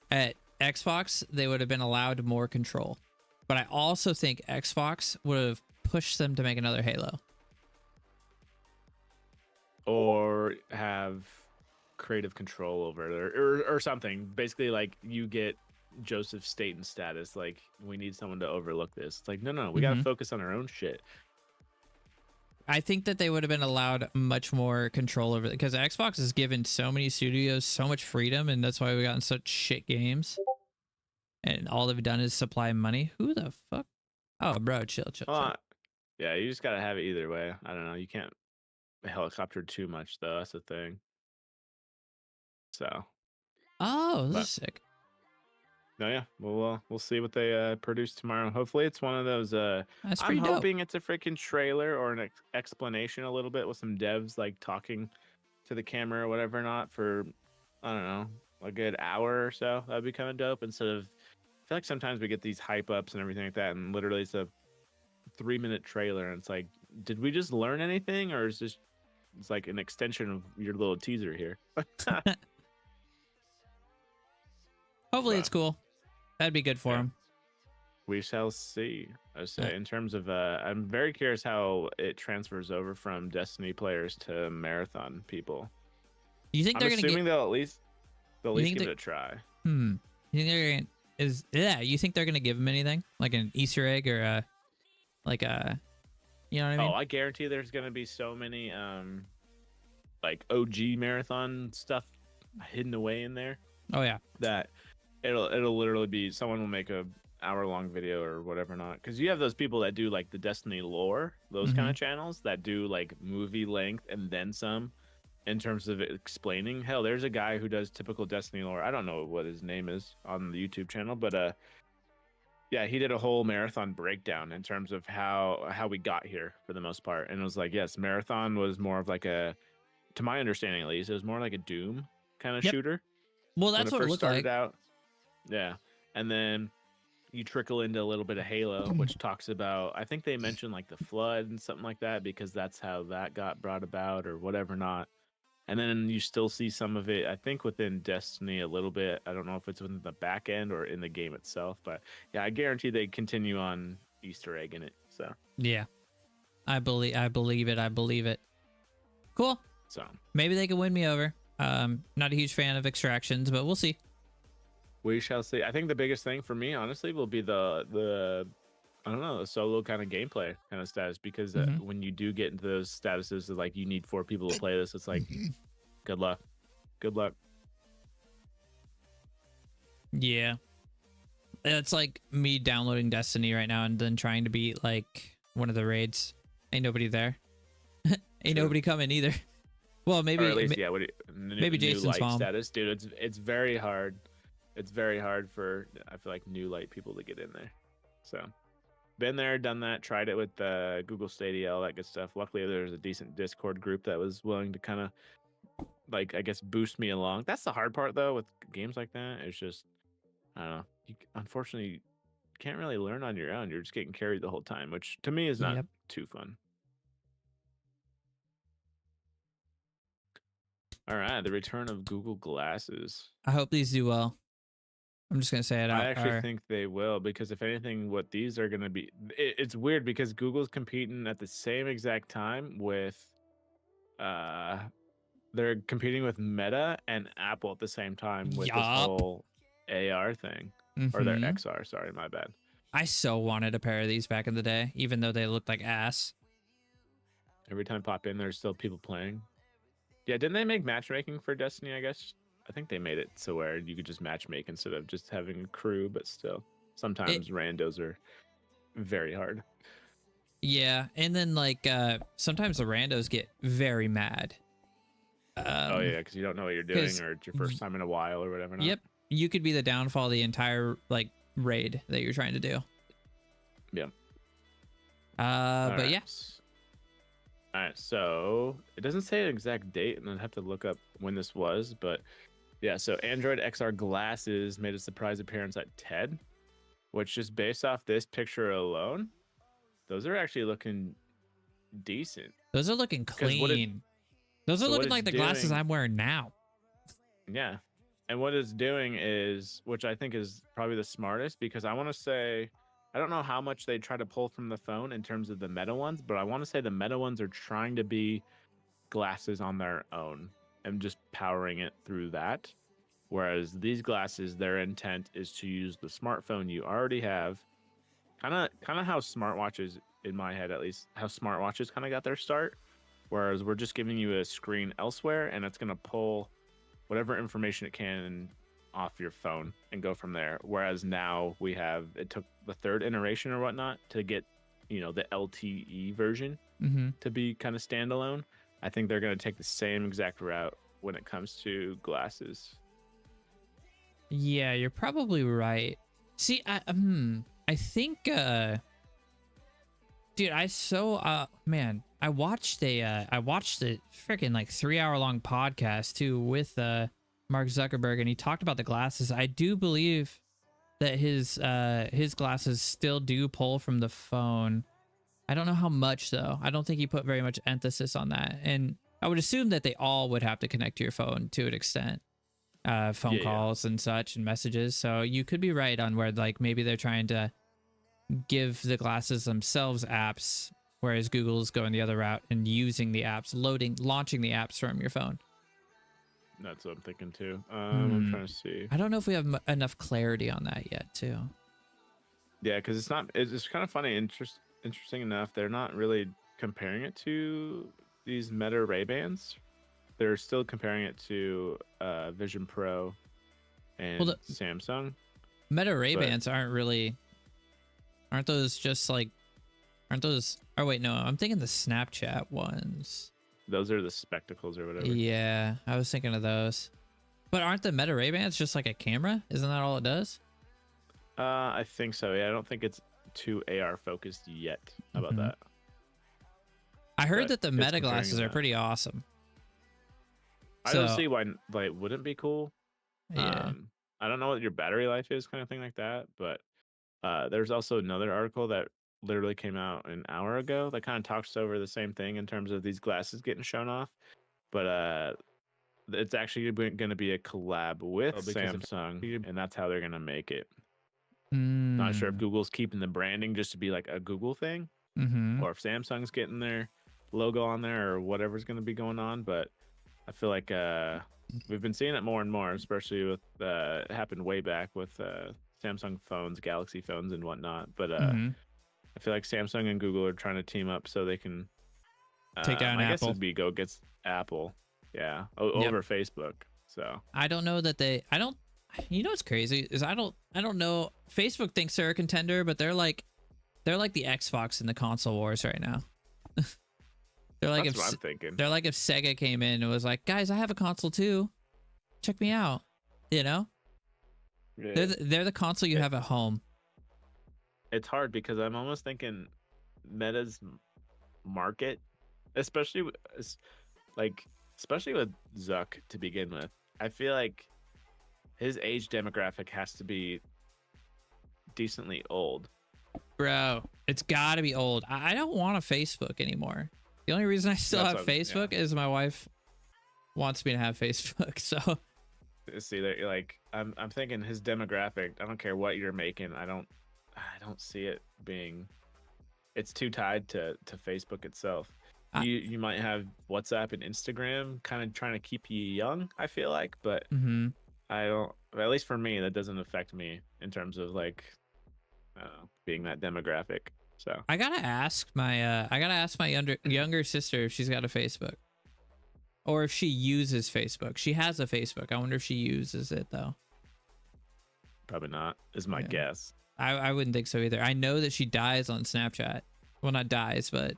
at Xbox they would have been allowed more control, but I also think Xbox would have pushed them to make another Halo. Or have creative control over it, or something. Basically, like you get Joseph Staten status. Like, we need someone to overlook this. It's like, no, we gotta focus on our own shit. I think that they would have been allowed much more control over it, because Xbox has given so many studios so much freedom, and that's why we've gotten such shit games. And all they've done is supply money. Who the fuck? Oh, bro, chill. Yeah, you just gotta have it either way. I don't know. You can't helicopter too much though. That's the thing. So. Oh, this is sick. No, yeah, we'll see what they produce tomorrow. Hopefully, it's one of those. That's I'm pretty hoping dope. it's a freaking trailer or an explanation a little bit with some devs like talking to the camera or whatever. Not for, I don't know, a good hour or so. That'd be kind of dope. Instead of, I feel like sometimes we get these hype ups and everything like that, and literally it's a 3-minute trailer, and it's like, did we just learn anything, or is this it's like an extension of your little teaser here? Hopefully, it's cool. That'd be good for him. We shall see. I say, in terms of, I'm very curious how it transfers over from Destiny players to Marathon people. You think they're gonna assuming they'll at least give it a try. You think they're gonna you think they're gonna give him anything like an Easter egg or a you know what I mean? Oh, I guarantee there's gonna be so many like OG Marathon stuff hidden away in there. Oh yeah, that it'll literally be someone will make a hour-long video or whatever not, because you have those people that do like the Destiny lore, those kind of channels that do like movie length and then some in terms of explaining. Hell, there's a guy who does typical Destiny lore. I don't know what his name is on the YouTube channel, but yeah, he did a whole Marathon breakdown in terms of how we got here for the most part, and it was like, yes, Marathon was more of like a, to my understanding at least, it was more like a Doom kind of shooter. Well, that's what it looked like. Out. Yeah. And then you trickle into a little bit of Halo, which talks about, I think they mentioned like the flood and something like that, because that's how that got brought about or whatever not. And then you still see some of it, I think, within Destiny a little bit. I don't know if it's within the back end or in the game itself, but yeah, I guarantee they continue on Easter egg in it. So yeah, I believe it. Cool. So maybe they can win me over. Not a huge fan of extractions, but we'll see. We shall see. I think the biggest thing for me, honestly, will be the I don't know, the solo kind of gameplay kind of status, because when you do get into those statuses of like you need 4 people to play this, it's like good luck. Yeah, it's like me downloading Destiny right now and then trying to beat like one of the raids. Ain't nobody there. Ain't nobody coming either. Well, maybe, or at least, maybe Jason's mom. Status, dude. It's very hard. It's very hard for, I feel like, new light people to get in there. So, been there, done that, tried it with Google Stadia, all that good stuff. Luckily, there's a decent Discord group that was willing to kind of, like, I guess, boost me along. That's the hard part, though, with games like that. It's just, I don't know. Unfortunately, you can't really learn on your own. You're just getting carried the whole time, which to me is not too fun. All right, the return of Google Glasses. I hope these do well. I'm just going to say it out. I actually think they will, because if anything, what these are going to be, it's weird because Google's competing at the same exact time with, they're competing with Meta and Apple at the same time with this whole AR thing, or their XR. Sorry, my bad. I so wanted a pair of these back in the day, even though they looked like ass. Every time I pop in, there's still people playing. Yeah, didn't they make matchmaking for Destiny, I guess? I think they made it so where you could just matchmake instead of just having a crew, but still, sometimes randos are very hard. Yeah, and then like sometimes the randos get very mad. Oh yeah, because you don't know what you're doing, or it's your first time in a while, or whatever. Yep, you could be the downfall of the entire like raid that you're trying to do. Yeah. But yeah. All right, so it doesn't say an exact date, and I'd have to look up when this was, but yeah, so Android XR glasses made a surprise appearance at TED, which just based off this picture alone, those are actually looking decent. Those are looking clean. Those are looking like the glasses I'm wearing now. Yeah, and what it's doing is, which I think is probably the smartest, because I want to say, I don't know how much they try to pull from the phone in terms of the Meta ones, but I want to say the Meta ones are trying to be glasses on their own and just powering it through that. Whereas these glasses, their intent is to use the smartphone you already have. Kind of how smartwatches, in my head at least, how smartwatches kind of got their start. Whereas we're just giving you a screen elsewhere, and it's going to pull whatever information it can off your phone and go from there. Whereas now we have, it took the 3rd iteration or whatnot to get, the LTE version to be kind of standalone. I think they're going to take the same exact route when it comes to glasses. Yeah, you're probably right. See, I think dude, man, I watched a freaking like 3-hour long podcast too with Mark Zuckerberg, and he talked about the glasses. I do believe that his glasses still do pull from the phone. I don't know how much though. I don't think he put very much emphasis on that. And I would assume that they all would have to connect to your phone to an extent. Phone calls and such and messages. So you could be right on where like maybe they're trying to give the glasses themselves apps, whereas Google's going the other route and using the apps, launching the apps from your phone. That's what I'm thinking too. I'm trying to see. I don't know if we have enough clarity on that yet too. Yeah, because it's kind of funny. Interesting enough, they're not really comparing it to these Meta Ray-Bans. They're still comparing it to Vision Pro and Samsung. Meta Ray-Bans aren't those just like, oh wait, no, I'm thinking the Snapchat ones. Those are the spectacles or whatever. Yeah, I was thinking of those. But aren't the Meta Ray-Bans just like a camera? Isn't that all it does? I think so. Yeah, I don't think it's too AR focused yet. How about that? I heard that the Meta glasses are pretty awesome. I don't see why like wouldn't be cool. Yeah. I don't know what your battery life is, kind of thing like that. But there's also another article that literally came out an hour ago that kind of talks over the same thing in terms of these glasses getting shown off. But it's actually going to be a collab with Samsung, and that's how they're going to make it. Not sure if Google's keeping the branding just to be like a Google thing, or if Samsung's getting their logo on there, or whatever's going to be going on. But I feel like we've been seeing it more and more, especially with it happened way back with Samsung phones, Galaxy phones, and whatnot. But I feel like Samsung and Google are trying to team up so they can take down Apple. I guess it'd be go against Apple, over Facebook. So I don't know that they. I don't. You know what's crazy is I don't know. Facebook thinks they're a contender, but they're like the Xbox in the console wars right now. They're like That's what I'm thinking. They're like if Sega came in and was like, guys, I have a console too, check me out. You know, they're the console you have at home. It's hard because I'm almost thinking Meta's market, especially with Zuck to begin with. I feel like his age demographic has to be decently old. Bro, it's got to be old. I don't want a Facebook anymore. The only reason I still have Facebook is my wife wants me to have Facebook. So see that like I'm thinking his demographic. I don't care what you're making. I don't see it being. It's too tied to Facebook itself. You might have WhatsApp and Instagram kind of trying to keep you young. I feel like, but I don't. At least for me, that doesn't affect me in terms of like being that demographic. So I gotta ask my younger sister if she's got a Facebook, or if she uses Facebook. She has a Facebook. I wonder if she uses it though. Probably not, is my guess. I wouldn't think so either. I know that she dies on Snapchat. Well, not dies, but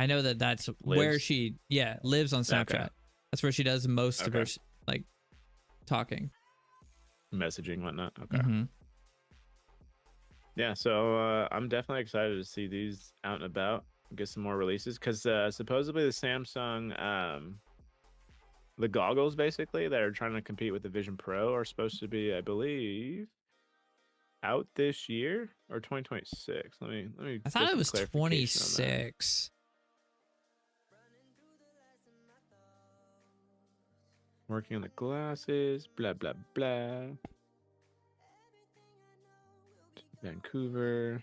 I know that that's where she lives on Snapchat. Okay. That's where she does most of her like talking, messaging, whatnot. Okay. Yeah, so I'm definitely excited to see these out and about, get some more releases, because supposedly the Samsung, the goggles basically that are trying to compete with the Vision Pro are supposed to be, I believe, out this year or 2026. Let me. I thought it was 26. Working on the glasses, blah blah blah. Vancouver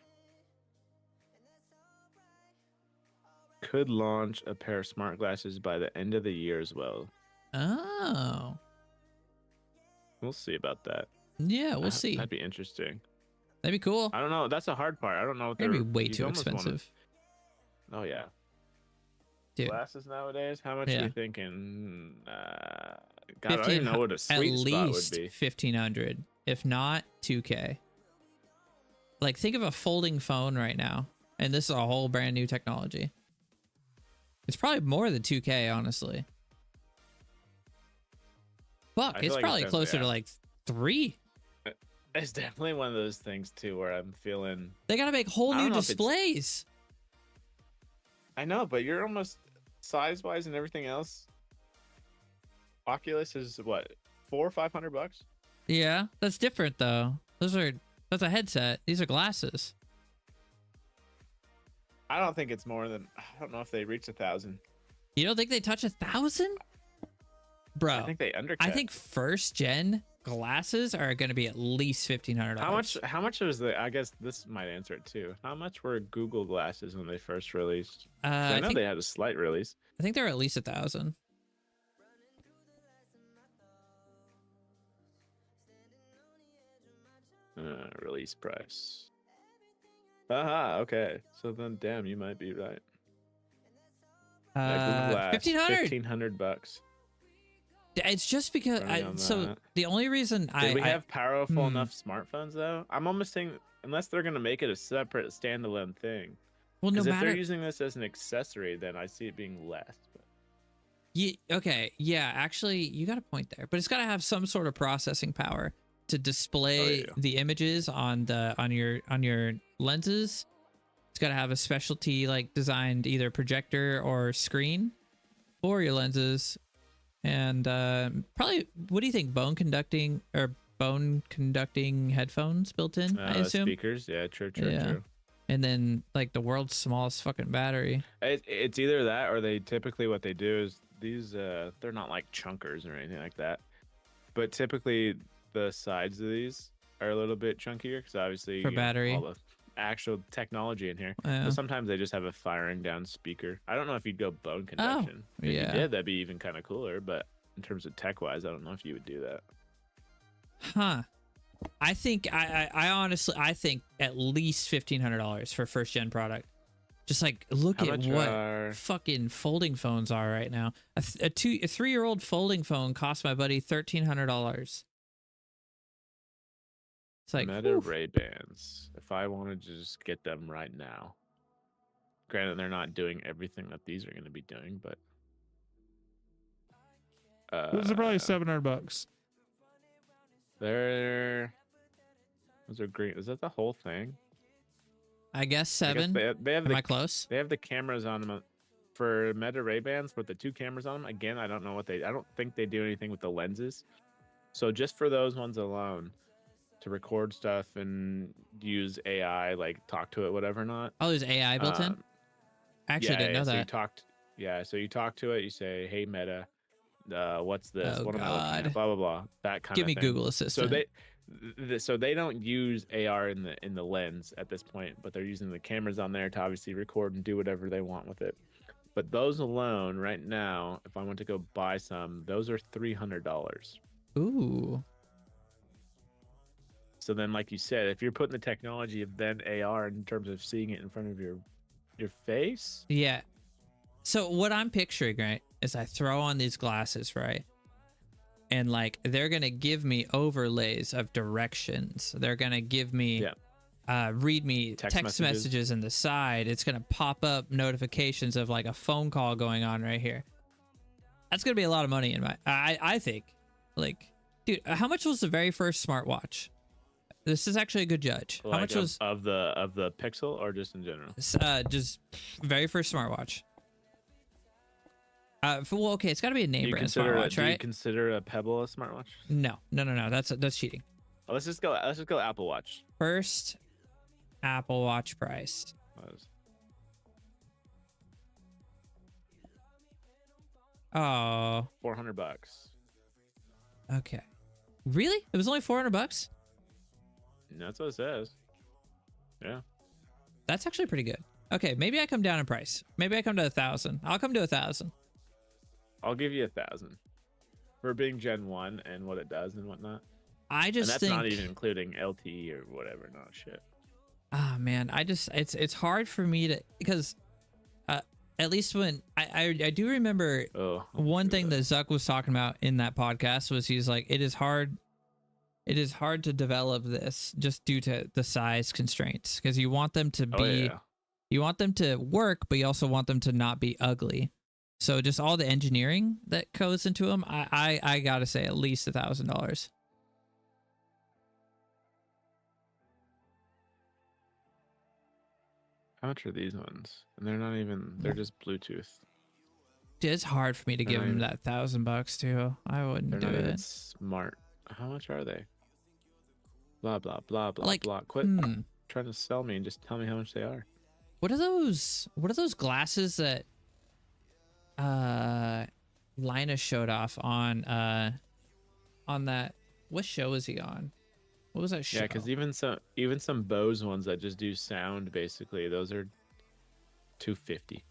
could launch a pair of smart glasses by the end of the year as well. Oh, we'll see about that. Yeah, we'll see. That'd be interesting. That'd be cool. I don't know. That's the hard part. I don't know what they're. Maybe way too expensive. Oh yeah. Dude. Glasses nowadays. How much are you thinking? God, I don't even know what a sweet spot would be. 1,500, if not 2K. Like, think of a folding phone right now, and this is a whole brand new technology. It's probably more than 2K, honestly. Fuck, it's probably closer to like 3. It's definitely one of those things too where I'm feeling they gotta make whole new displays. I know, but you're almost size-wise and everything else. Oculus is what, $400 or $500? Yeah, that's different though. That's a headset. These are glasses. I don't think it's more than, I don't know if they reach 1,000. You don't think they touch 1,000? Bro, I think they undercut. I think first gen glasses are going to be at least $1,500. How much was the, I guess this might answer it too. How much were Google glasses when they first released? I know they had a slight release. I think they're at least 1,000. Release price. Aha, okay. So then, damn, you might be right. $1,500. It's just because the only reason Did we have powerful enough smartphones though? I'm almost saying unless they're gonna make it a separate standalone thing. Well, no matter if they're using this as an accessory, then I see it being less. But... okay, yeah, actually, you got a point there, but it's got to have some sort of processing power to display the images on your lenses. It's got to have a specialty like designed either projector or screen for your lenses. And probably, what do you think? Bone conducting headphones built in, I assume. Speakers, yeah, true. And then like the world's smallest fucking battery. It's either that or they typically what they do is these they're not like chunkers or anything like that, but typically the sides of these are a little bit chunkier because obviously for battery. All the actual technology in here. Yeah. So sometimes they just have a firing down speaker. I don't know if you'd go bone conduction. If you did, that'd be even kind of cooler. But in terms of tech wise, I don't know if you would do that. Huh. I think I honestly think at least $1,500 for first gen product. Just like look at what fucking folding phones are right now. A 3-year-old folding phone cost my buddy $1,300. It's like Meta Ray-Bans. If I wanted to just get them right now, granted they're not doing everything that these are going to be doing, but those are probably $700. Those are great. Is that the whole thing? I guess 7. They have Am I close? They have the cameras on them for Meta Ray-Bans with the 2 cameras on them. Again, I don't know I don't think they do anything with the lenses. So just for those ones alone, to record stuff and use AI, like talk to it, whatever, not. Oh, there's AI built in? I actually didn't know that. So you talk to it, you say, hey, Meta, what's this? Oh, what am I looking at? God. Blah, blah, blah. That kind Give of me thing. Google Assistant. So they don't use AR in the lens at this point, but they're using the cameras on there to obviously record and do whatever they want with it. But those alone, right now, if I want to go buy some, those are $300. Ooh. So then, like you said, if you're putting the technology of then AR in terms of seeing it in front of your face. Yeah. So what I'm picturing, right, is I throw on these glasses, right? And like they're gonna give me overlays of directions. They're gonna give me read me text messages in the side. It's gonna pop up notifications of like a phone call going on right here. That's gonna be a lot of money in my I think. Like, dude, how much was the very first smartwatch? This is actually a good judge. Like how much was of the Pixel or just in general? Just very first smartwatch. Well, okay, it's got to be a name brand smartwatch, right? Do you consider a Pebble a smartwatch? No. That's cheating. Well, let's just go Apple Watch. First Apple Watch price. Oh. $400. Okay. Really? It was only $400? That's what it says. Yeah. That's actually pretty good. Okay, maybe I come down in price. Maybe I come to 1,000. I'll come to 1,000. I'll give you 1,000 for being Gen 1 and what it does and whatnot. I just and that's think not even including LTE or whatever. No shit. Ah, man, it's hard for me to, because at least when I do remember one thing that Zuck was talking about in that podcast was he's like, it is hard to develop this just due to the size constraints, because you want them to be you want them to work, but you also want them to not be ugly. So just all the engineering that goes into them, I gotta say at least $1,000. How much are these ones? And they're not even. They're just Bluetooth. It's hard for me to give him that $1,000 too. I wouldn't do They're not even it. smart. How much are they? Blah blah blah blah Like, blah. Quit trying to sell me and just tell me how much they are. What are those? What are those glasses that Linus showed off on that? What show was he on? What was that show? Yeah, because even some Bose ones that just do sound, basically, those are $250.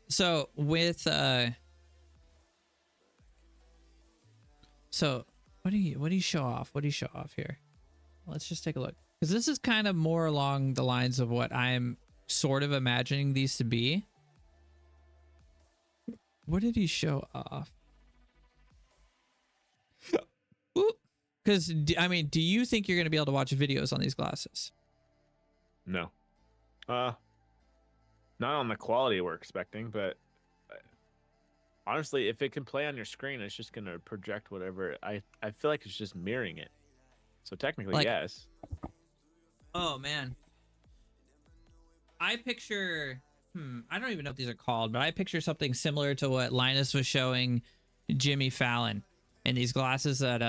So with so what do you show off? What do you show off here? Let's just take a look, because this is kind of more along the lines of what I'm sort of imagining these to be. What did he show off? Because I mean, do you think you're going to be able to watch videos on these glasses? No. Not on the quality we're expecting, but honestly, if it can play on your screen, it's just going to project whatever. I feel like it's just mirroring it. So technically, like, yes. Oh, man. I picture... I don't even know what these are called, but I picture something similar to what Linus was showing Jimmy Fallon in these glasses that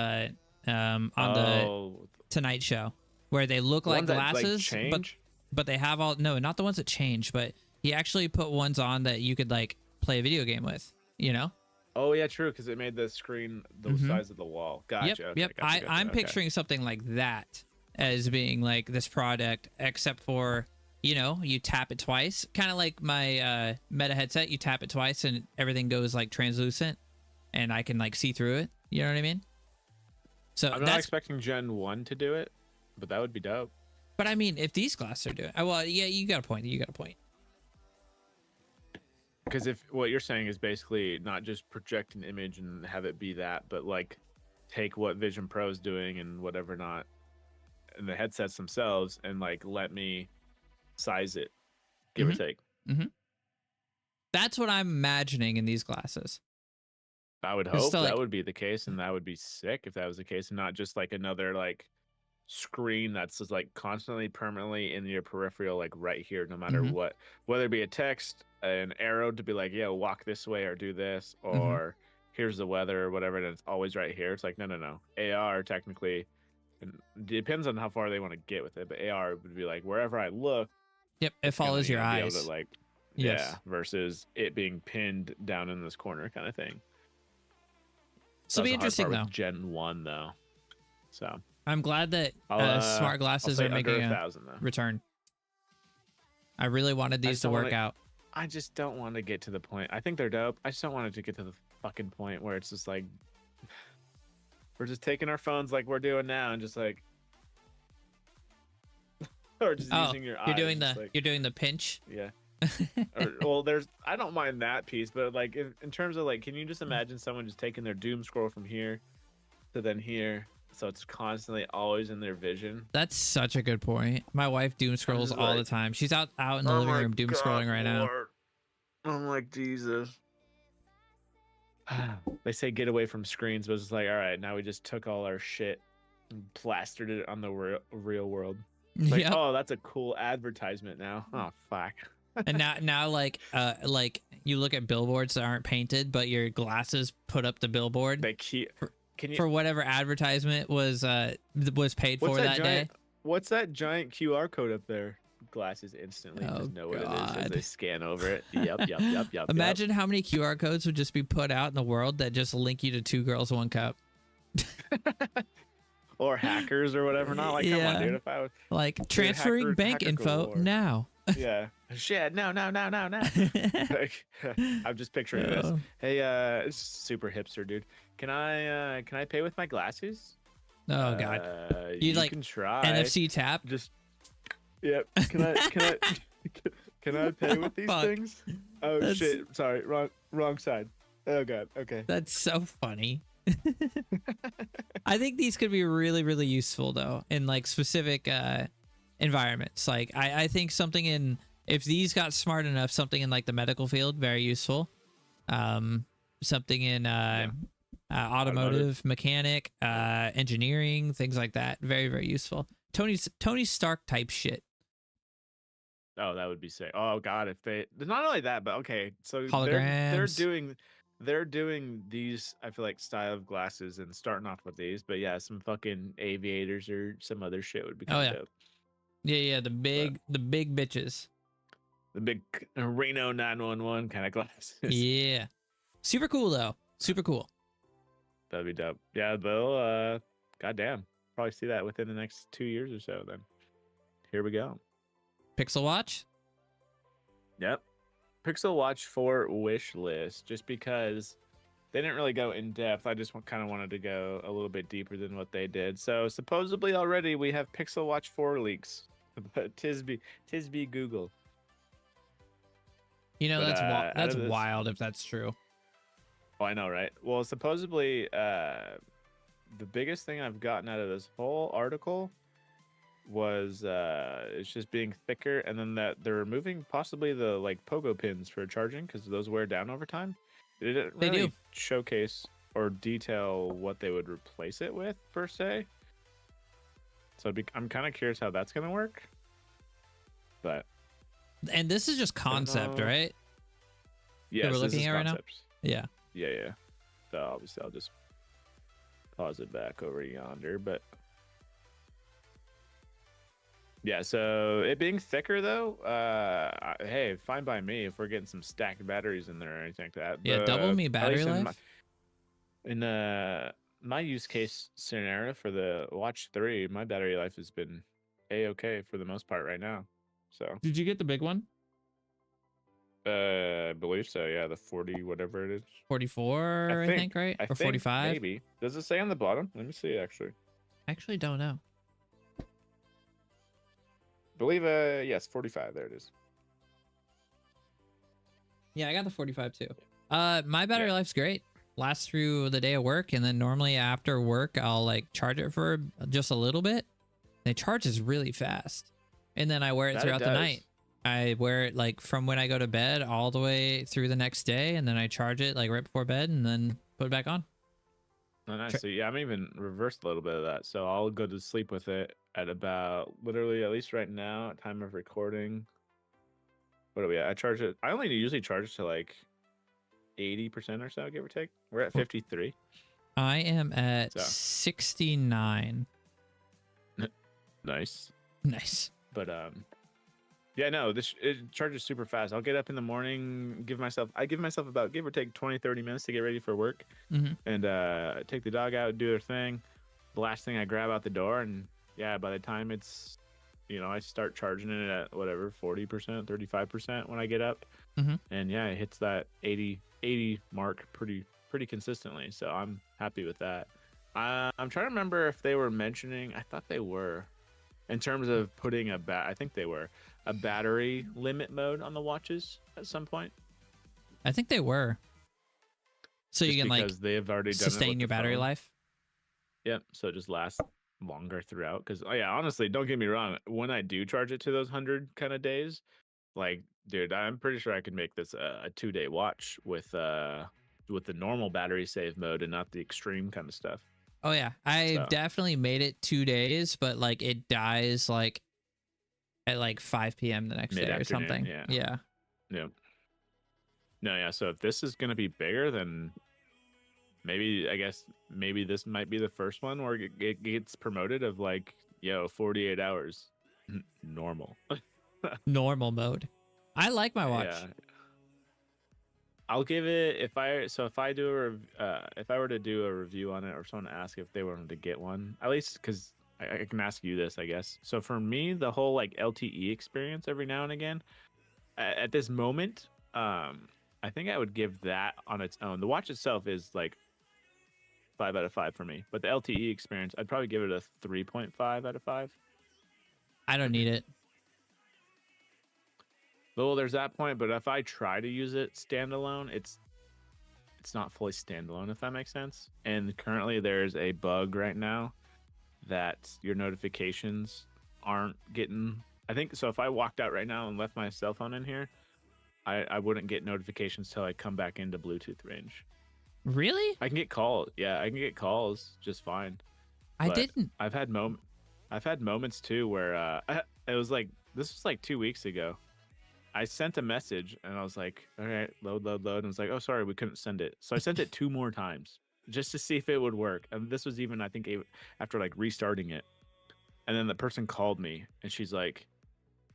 on the Tonight Show, where they look like glasses, that, like, but they have all... No, not the ones that change, but he actually put ones on that you could like play a video game with, you know? Oh yeah, true, because it made the screen the size of the wall. Gotcha. Yep. Gotcha. I'm picturing something like that as being like this product, except for, you know, you tap it twice, kind of like my Meta headset. You tap it twice and everything goes like translucent, and I can like see through it. You know what I mean? So I'm not expecting Gen 1 to do it, but that would be dope. But I mean, if these glasses are doing, well, yeah, you got a point. You got a point. Because if what you're saying is basically not just project an image and have it be that, but like take what Vision Pro is doing and whatever not, and the headsets themselves, and like let me size it, give or take. That's what I'm imagining in these glasses. I would hope that would be the case, and that would be sick if that was the case, and not just like another like screen that's just like constantly permanently in your peripheral, like right here, no matter what, whether it be a text, an arrow to be like, yeah, walk this way or do this, or here's the weather or whatever, and it's always right here. It's like no. AR technically, and it depends on how far they want to get with it, but AR would be like wherever I look, it follows your eyes. To, like, yeah, versus it being pinned down in this corner kind of thing. So be interesting though. Gen 1 though, so I'm glad that smart glasses are making a return. I really wanted these to work out. I just don't want to get to the point. I think they're dope. I just don't want it to get to the fucking point where it's just like we're just taking our phones like we're doing now and just like, or just using your eyes. You're doing the pinch. Yeah. I don't mind that piece, but like in terms of like, can you just imagine someone just taking their doom scroll from here to then here, so it's constantly always in their vision? That's such a good point. My wife doom scrolls all the time. She's out in the living room doom scrolling right now. I'm like, Jesus. They say get away from screens, but it's like, all right, now we just took all our shit and plastered it on the real world. It's like, oh, that's a cool advertisement now. Oh, fuck. And now like you look at billboards that aren't painted, but your glasses put up the billboard. They keep for whatever advertisement was paid for that day. What's that giant QR code up there? Glasses instantly just know what it is as they scan over it. Yep. Imagine how many QR codes would just be put out in the world that just link you to 2 Girls 1 Cup. Or hackers or whatever. Not like, come on, dude. If I was like transferring bank info now. Yeah. Shit. No. Like, I'm just picturing this. Hey, it's super hipster, dude. Can I pay with my glasses? Oh God. You like can try NFC tap? Just. Yep. Can I pay with these things? Oh shit. Sorry. Wrong side. Oh God. Okay. That's so funny. I think these could be really, really useful though, in like specific environments. Like I think something in, if these got smart enough, something in like the medical field, very useful. Something in automotive, mechanic, engineering, things like that, very, very useful. Tony Stark type shit. Oh, that would be sick. Oh God, if they, not only that, but okay, so Holograms. they're doing these, I feel like, style of glasses and starting off with these, but yeah, some fucking aviators or some other shit would be kind of dope. Yeah, the big bitches. The big Reno 911 kind of glasses. Yeah. Super cool though. Super cool. That'd be dope. Yeah, they'll goddamn. Probably see that within the next 2 years or so then. Here we go. Pixel Watch? Yep. Pixel Watch 4 wish list, just because they didn't really go in depth. I just kind of wanted to go a little bit deeper than what they did. So supposedly already we have Pixel Watch 4 leaks. But tis be Google. You know, but, that's wild if that's true. Oh, I know, right? Well, supposedly the biggest thing I've gotten out of this whole article was it's just being thicker, and then that they're removing possibly the like pogo pins for charging because those wear down over time. They didn't really showcase or detail what they would replace it with per se. So I'm kind of curious how that's gonna work. But and this is just concept, right? Yeah, we're looking at right now. Yeah. So obviously I'll just pause it back over yonder, but. Yeah, so it being thicker though, hey, fine by me if we're getting some stacked batteries in there or anything like that. Yeah, double me battery life. In my use case scenario for the Watch 3, my battery life has been a-okay for the most part right now. So did you get the big one? I believe so. Yeah, the 40 whatever it is. 44, I think, right? Or 45? Maybe. Does it say on the bottom? Let me see. Actually, I actually don't know. Believe yes, 45. There it is. Yeah, I got the 45 too. My battery life's great. Lasts through the day of work, and then normally after work I'll like charge it for just a little bit. And it charges really fast, and then I wear it throughout the night. I wear it like from when I go to bed all the way through the next day, and then I charge it like right before bed, and then put it back on. Oh, nice. So yeah, I'm even reversed a little bit of that. So I'll go to sleep with it at about literally, at least right now, at time of recording. What are we at? I charge it. I only usually charge to like 80% or so, give or take. We're at 53. I am at 69. Nice. But yeah, no, it charges super fast. I'll get up in the morning, I give myself about, give or take 20-30 minutes to get ready for work, and take the dog out, do their thing. The last thing I grab out the door, and yeah, by the time it's, I start charging it at whatever 40%, 35% when I get up, and yeah, it hits that 80 mark pretty consistently. So I'm happy with that. I'm trying to remember if they were mentioning. I thought they were, in terms of putting I think they were a battery limit mode on the watches at some point. I think they were. So just you can like they have already sustain your battery life. Yep. So it just lasts longer throughout. Because honestly, don't get me wrong. When I do charge it to those 100 kind of days, like, dude, I'm pretty sure I could make this a 2-day watch with the normal battery save mode and not the extreme kind of stuff. Oh yeah, I definitely made it 2 days, but like it dies like at like 5 p.m. the next day or something. Yeah. No, yeah. So if this is gonna be bigger, then maybe this might be the first one where it gets promoted of like 48 hours normal. Normal mode. I like my watch. Yeah. I'll give it, if I were to do a review on it, or someone asked if they wanted to get one, at least because I can ask you this, I guess. So for me, the whole like LTE experience every now and again, at this moment, I think I would give that on its own. The watch itself is like 5 out of 5 for me, but the LTE experience, I'd probably give it a 3.5 out of 5. I don't need it. Well, there's that point, but if I try to use it standalone, it's not fully standalone, if that makes sense. And currently there's a bug right now that your notifications aren't getting. I think so. If I walked out right now and left my cell phone in here, I wouldn't get notifications till I come back into Bluetooth range. Really? I can get calls. Yeah, I can get calls just fine. I didn't. I've had moments too where it was like this was like 2 weeks ago. I sent a message and I was like, all right, load. And I was like, oh, sorry, we couldn't send it. So I sent it 2 more times just to see if it would work. And this was even, I think, after like restarting it. And then the person called me and she's like,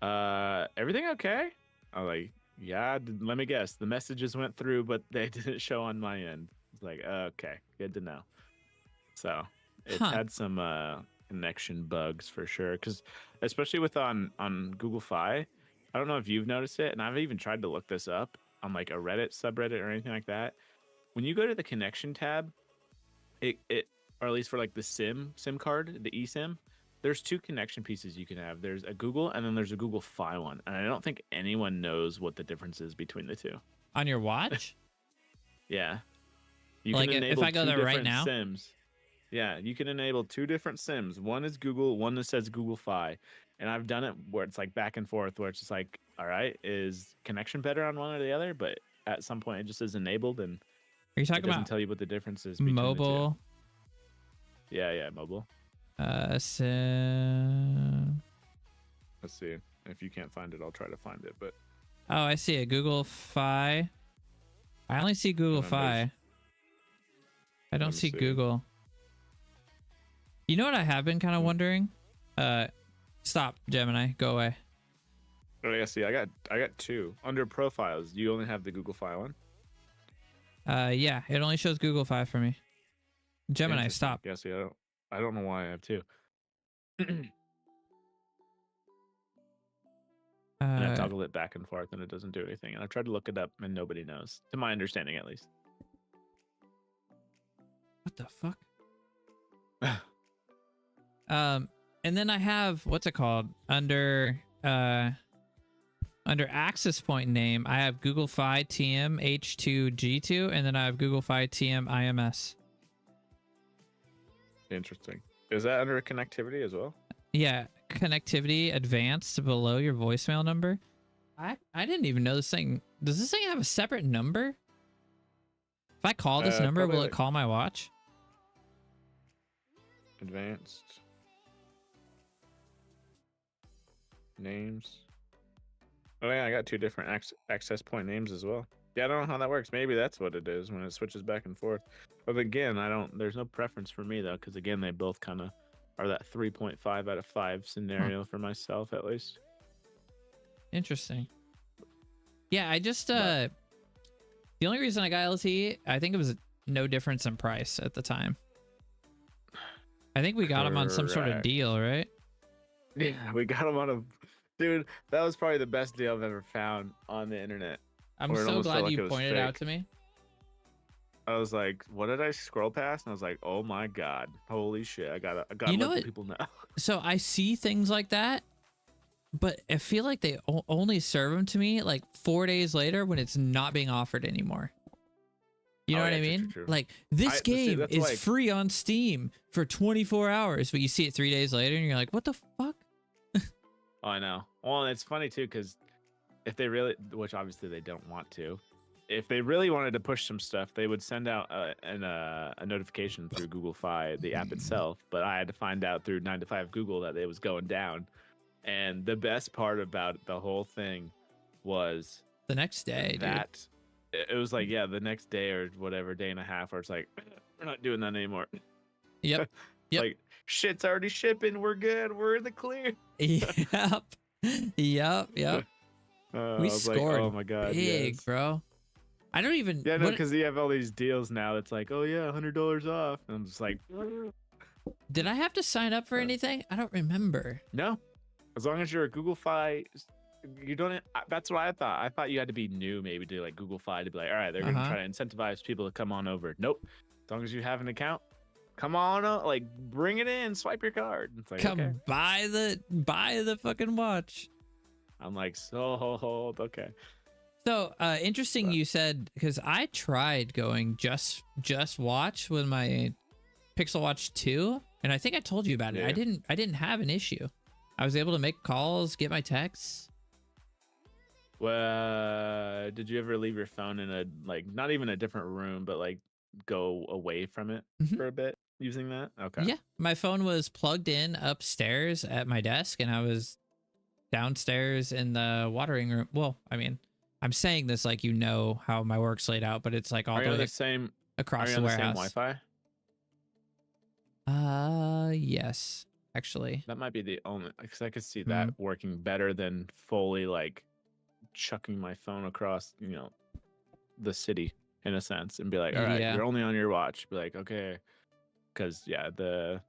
everything okay? I was like, yeah, let me guess. The messages went through, but they didn't show on my end. It's like, okay, good to know. So it's had some connection bugs for sure. Because especially with on Google Fi, I don't know if you've noticed it, and I've even tried to look this up on like a Reddit subreddit or anything like that. When you go to the connection tab, it or at least for like the SIM card, the eSIM, there's 2 connection pieces you can have. There's a Google and then there's a Google Fi one. And I don't think anyone knows what the difference is between the 2. On your watch? Yeah. You like can enable if I go there right now? SIMs. Yeah, you can enable 2 different SIMs. One is Google, one that says Google Fi. And I've done it where it's like back and forth, where it's just like, all right, is connection better on one or the other? But at some point, it just is enabled, and are you talking it doesn't about tell you what the difference is between mobile? The 2. Yeah, mobile. SIM. Let's see. If you can't find it, I'll try to find it. But oh, I see it. Google Fi. I only see Google Fi. I don't see Google. You know what I have been kind of wondering? Stop, Gemini. Go away. Oh yeah, see, I got 2 under profiles. You only have the Google Fi one. Yeah, it only shows Google Fi for me. Gemini, stop. Yeah, see, I don't know why I have 2. And I toggle it back and forth, and it doesn't do anything. And I've tried to look it up, and nobody knows, to my understanding, at least. What the fuck? And then I have, what's it called? Under access point name, I have Google Fi TM H2G2, and then I have Google Fi TM IMS. Interesting. Is that under connectivity as well? Yeah, connectivity advanced below your voicemail number. I didn't even know this thing. Does this thing have a separate number? If I call this number, will it call my watch? Advanced names. Oh yeah, I got 2 different access point names as well. Yeah, I don't know how that works. Maybe that's what it is when it switches back and forth. But again, there's no preference for me though, because again, they both kind of are that 3.5 out of 5 scenario for myself, at least. Interesting. Yeah, I just the only reason I got LTE, I think it was no difference in price at the time. I think we got them on some sort of deal, right? Yeah, we got them on a... Dude, that was probably the best deal I've ever found on the internet. I'm so glad you pointed it out to me. I was like, what did I scroll past? And I was like, oh my God, holy shit. I gotta let people know. So I see things like that, but I feel like they only serve them to me like 4 days later when it's not being offered anymore. You know what I mean? True. Like, this game is free on Steam for 24 hours, but you see it 3 days later and you're like, what the fuck? Oh, I know. Well, it's funny too, because if they really, which obviously they don't want to, if they really wanted to push some stuff, they would send out a notification through Google Fi, the app itself. But I had to find out through 9 to 5 Google that it was going down. And the best part about the whole thing was the next day, dude. It was like, yeah, the next day or whatever, day and a half, where it's like, we're not doing that anymore. Yep. Like, shit's already shipping. We're good. We're in the clear. Yep. We scored like, oh my God, big, yes. Bro. I don't even... Yeah, no, because you have all these deals now. It's like, oh yeah, $100 off. And I'm just like... Did I have to sign up for anything? I don't remember. No. As long as you're a Google Fi... You don't. That's what I thought. I thought you had to be new, maybe, to like Google Fi to be like, all right, they're gonna try to incentivize people to come on over. Nope. As long as you have an account, come on, like bring it in, swipe your card. It's like, come okay. buy the fucking watch. I'm like, so okay. So interesting, you said, because I tried going just watch with my Pixel Watch 2, and I think I told you about it. I didn't have an issue. I was able to make calls, get my texts. Well, did you ever leave your phone in a like not even a different room, but like go away from it for a bit using that? Okay. Yeah, my phone was plugged in upstairs at my desk, and I was downstairs in the watering room. Well, I mean, I'm saying this like you know how my work's laid out, but it's like all Are the you on way the same? across Are you the on the warehouse. same Wi-Fi? Yes, actually. That might be the only because I could see that working better than fully like chucking my phone across, the city in a sense, and be like, all right, you're only on your watch. Be like, okay, because the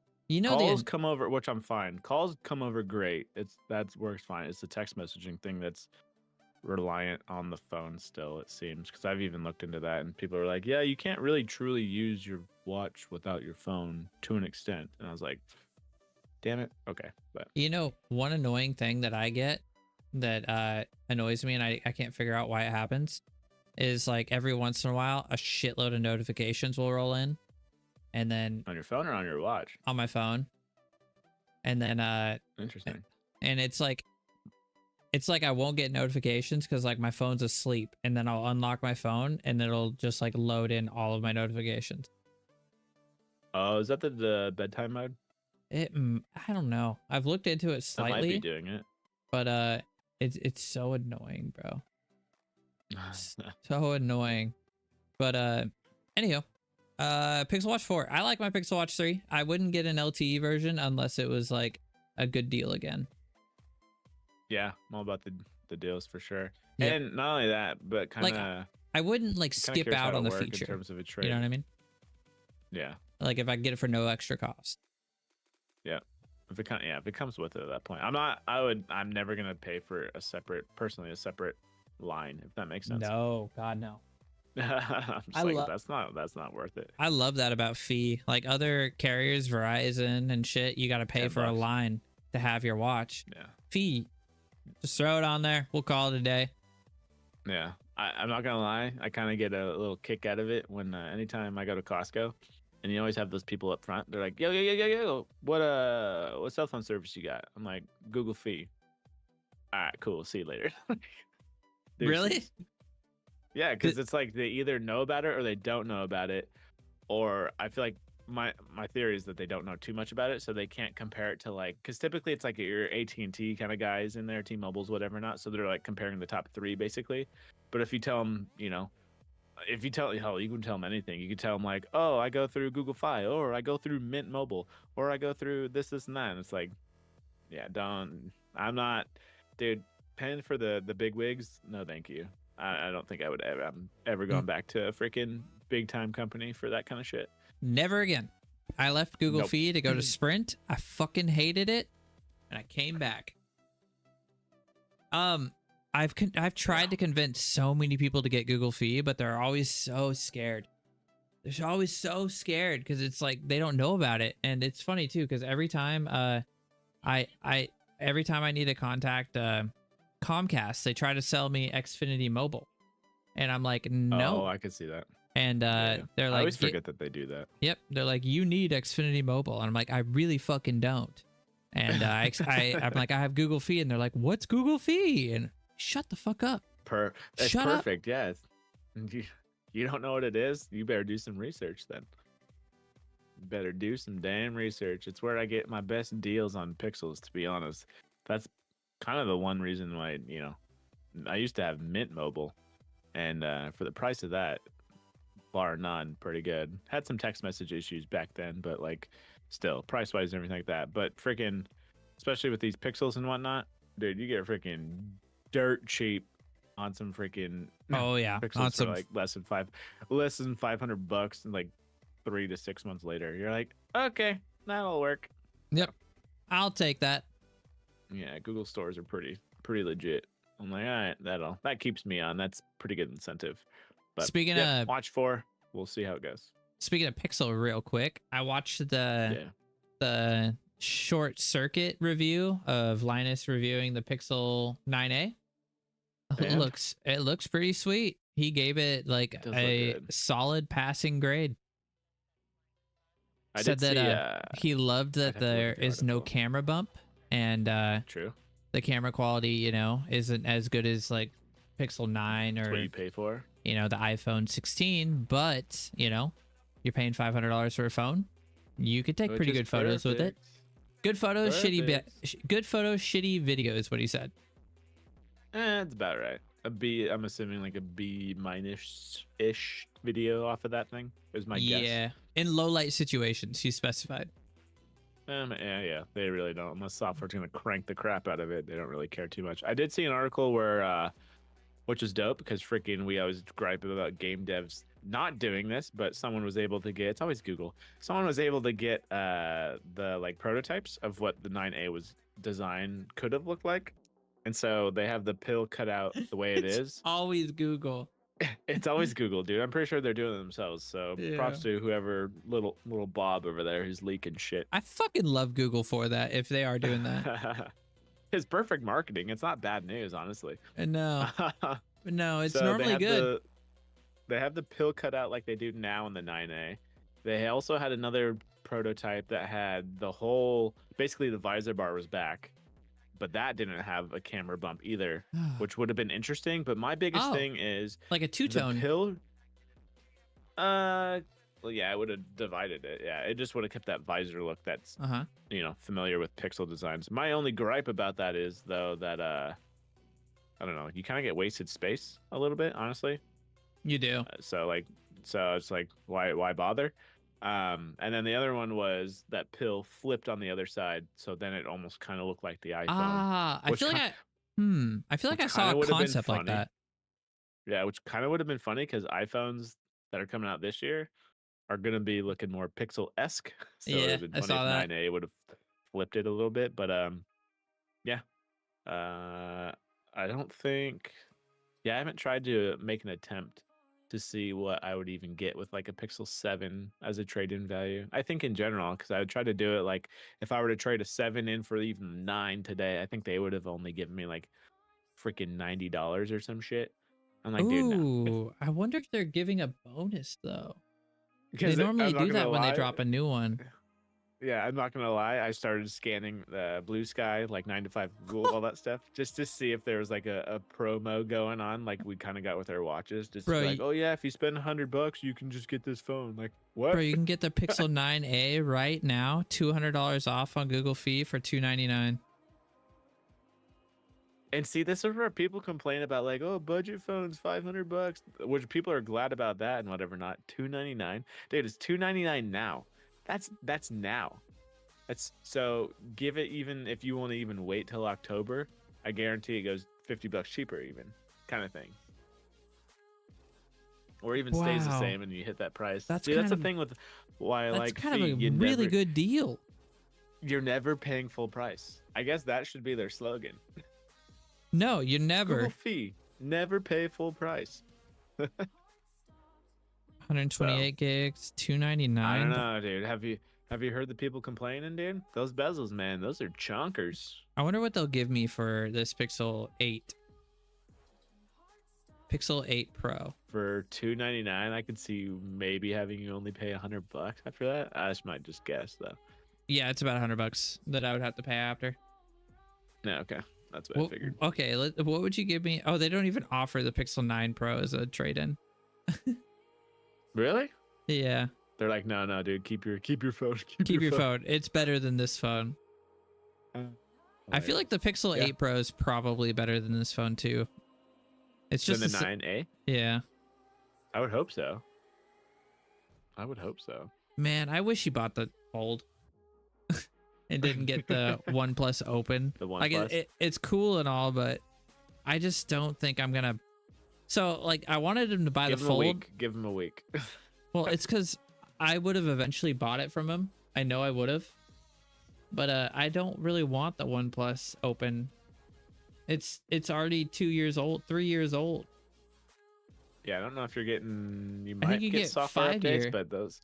calls come over, which I'm fine. Calls come over great. That works fine. It's the text messaging thing that's reliant on the phone still, it seems, because I've even looked into that, and people are like, yeah, you can't really truly use your watch without your phone to an extent. And I was like, damn it. Okay, but one annoying thing that I get that annoys me, and I can't figure out why it happens, is like every once in a while a shitload of notifications will roll in, and then on your phone or on your watch? On my phone. And then interesting. And it's like I won't get notifications because like my phone's asleep, and then I'll unlock my phone and it'll just like load in all of my notifications. Oh, is that the bedtime mode? I don't know. I've looked into it slightly. That might be doing it. But it's so annoying, bro. So annoying. But anyhow, Pixel Watch 4. I like my Pixel Watch 3. I wouldn't get an LTE version unless it was like a good deal again. Yeah, I'm all about the deals for sure. Yep. And not only that, but kind of like, I wouldn't like skip out on the feature in terms of a trade. You know what I mean? Yeah. Like if I get it for no extra cost. Yeah. If it comes with it at that point. I'm never gonna pay for a separate line, if that makes sense. No, God no. That's not worth it. I love that about fee. Like other carriers, Verizon and shit, you gotta pay for a line to have your watch. Yeah. Fee. Just throw it on there. We'll call it a day. Yeah. I'm not gonna lie, I kind of get a little kick out of it when anytime I go to Costco, and you always have those people up front. They're like, yo, what cell phone service you got? I'm like, Google Fee. All right, cool. See you later. Really? Yeah, because it's like they either know about it or they don't know about it, or I feel like my theory is that they don't know too much about it, so they can't compare it to like, because typically it's like your AT&T kind of guys in there, T-Mobile's, whatever not, so they're like comparing the top 3 basically. But if you tell them, you can tell them anything. You can tell them like, oh, I go through Google Fi, or I go through Mint Mobile, or I go through this and that. And it's like, yeah, I'm not, dude, paying for the big wigs. No, thank you. I don't think I would ever gone back to a freaking big time company for that kind of shit. Never again. I left Google Fi to go to Sprint. I fucking hated it, and I came back. I've tried to convince so many people to get Google Fi, but they're always so scared. They're always so scared because it's like they don't know about it, and it's funny too because every time every time I need to contact Comcast, they try to sell me Xfinity Mobile, and I'm like, no. Oh, I could see that. And they're like, I always forget that they do that. Yep, they're like, you need Xfinity Mobile, and I'm like, I really fucking don't. And I'm like, I have Google Fi, and they're like, what's Google Fi? And shut the fuck up. That's Shut perfect. Up. Yeah, you don't know what it is. You better do some research then. You better do some damn research. It's where I get my best deals on Pixels, to be honest. That's kind of the one reason why I used to have Mint Mobile, and for the price of that, bar none, pretty good. Had some text message issues back then, but like still price wise and everything like that. But freaking, especially with these Pixels and whatnot, dude, you get freaking dirt cheap on some freaking Pixels for like less than $500, and like 3 to 6 months later, you're like, okay, that'll work. Yep, I'll take that. Yeah, Google stores are pretty legit. I'm like, all right, that keeps me on. That's pretty good incentive. But speaking of Watch 4, we'll see how it goes. Speaking of Pixel, real quick, I watched the short circuit review of Linus reviewing the Pixel 9a. It looks pretty sweet. He gave it like a solid passing grade. Said that he loved that there is no camera bump, and True. the camera quality, you know, isn't as good as like Pixel 9 That's or what you pay for. you know the iPhone 16. But you know, you're paying $500 for a phone. You could take Which pretty is good photos with it. perfect. Good photos, Perfect. good photos, shitty video is what he said. It's about right. A B. I'm assuming like a B minus ish video off of that thing is my guess. Yeah, in low light situations, he specified. Yeah. They really don't. Unless software's gonna crank the crap out of it, they don't really care too much. I did see an article where, which is dope because freaking we always gripe about game devs not doing this, but someone was able to get. It's always Google. Someone was able to get the like prototypes of what the 9A was designed could have looked like, and so they have the pill cut out the way it is. Always Google. It's always Google, dude. I'm pretty sure they're doing it themselves. So props to whoever little Bob over there who's leaking shit. I fucking love Google for that if they are doing that. It's perfect marketing. It's not bad news, honestly. No, no, it's So normally good. They have the pill cut out like they do now in the 9A. They also had another prototype that had the whole, basically the visor bar was back, but that didn't have a camera bump either, which would have been interesting. But my biggest thing is like a two-tone. the pill. Well, yeah, it would have divided it. Yeah, it just would have kept that visor look that's you know, familiar with Pixel designs. My only gripe about that is though that I don't know, you kind of get wasted space a little bit, honestly. You do. So it's like why bother? And then the other one was that pill flipped on the other side, so then it almost kind of looked like the iPhone. I feel like I saw a concept like that. Yeah, which kind of would have been funny because iPhones that are coming out this year are gonna be looking more Pixel-esque. So it would Yeah, have been I funny saw if that. 9A would have flipped it a little bit, but yeah. I don't think. Yeah, I haven't tried to make an attempt to see what I would even get with like a Pixel 7 as a trade-in value. I think in general, because I would try to do it like if I were to trade a 7 in for even 9 today, I think they would have only given me like freaking $90 or some shit. I'm like, dude, no. Ooh, I wonder if they're giving a bonus though. They 'Cause normally I'm not do gonna that when they lie. drop a new one. Yeah, I'm not gonna lie. I started scanning the Blue Sky, like 9 to 5 Google, all that stuff, just to see if there was like a promo going on, like we kind of got with our watches. Just to Bro, be like, oh yeah, if you spend $100, you can just get this phone. Like what? Bro, you can get the Pixel 9A right now, $200 off on Google Fee for $299. And see, this is where people complain about like, oh, budget phones, $500, which people are glad about that and whatever. Not $299, dude. It's $299 now. That's now. That's so. Give it, even if you want to even wait till October, I guarantee it goes $50 cheaper, even kind of thing. Or even stays the Wow. same and you hit that price. That's See, that's the kind of- thing with why I That's like kind of Fee, a you really never- good deal. You're never paying full price. I guess that should be their slogan. No, you never. Google Fee, never pay full price. 128 gigs, $299. I don't know, dude. Have you heard the people complaining, dude? Those bezels, man, those are chunkers. I wonder what they'll give me for this Pixel 8. Pixel 8 Pro. For $299, I could see you maybe having you only pay $100 after that. I just might just guess though. Yeah, it's about $100 that I would have to pay after. Yeah, okay, that's what I figured. Okay, what would you give me? Oh, they don't even offer the Pixel 9 Pro as a trade-in. Really? Yeah, They're like, no, dude, keep your phone. keep your phone. It's better than this phone. I feel like the Pixel Yeah. 8 Pro is probably better than this phone too. It's just the the sa- 9A. Yeah. I would hope so. I would hope so. Man, I wish you bought the Fold and didn't get the OnePlus Open. The Like OnePlus? it's cool and all, but I just don't think I'm gonna. So like, I wanted him to buy Give the him a Fold. week. Give him a week. Well, it's because I would have eventually bought it from him. I know I would have, but I don't really want the OnePlus Open. It's already 2 years old, 3 years old. Yeah, I don't know if you're getting. You I might think you get get software 5-year. updates, but those.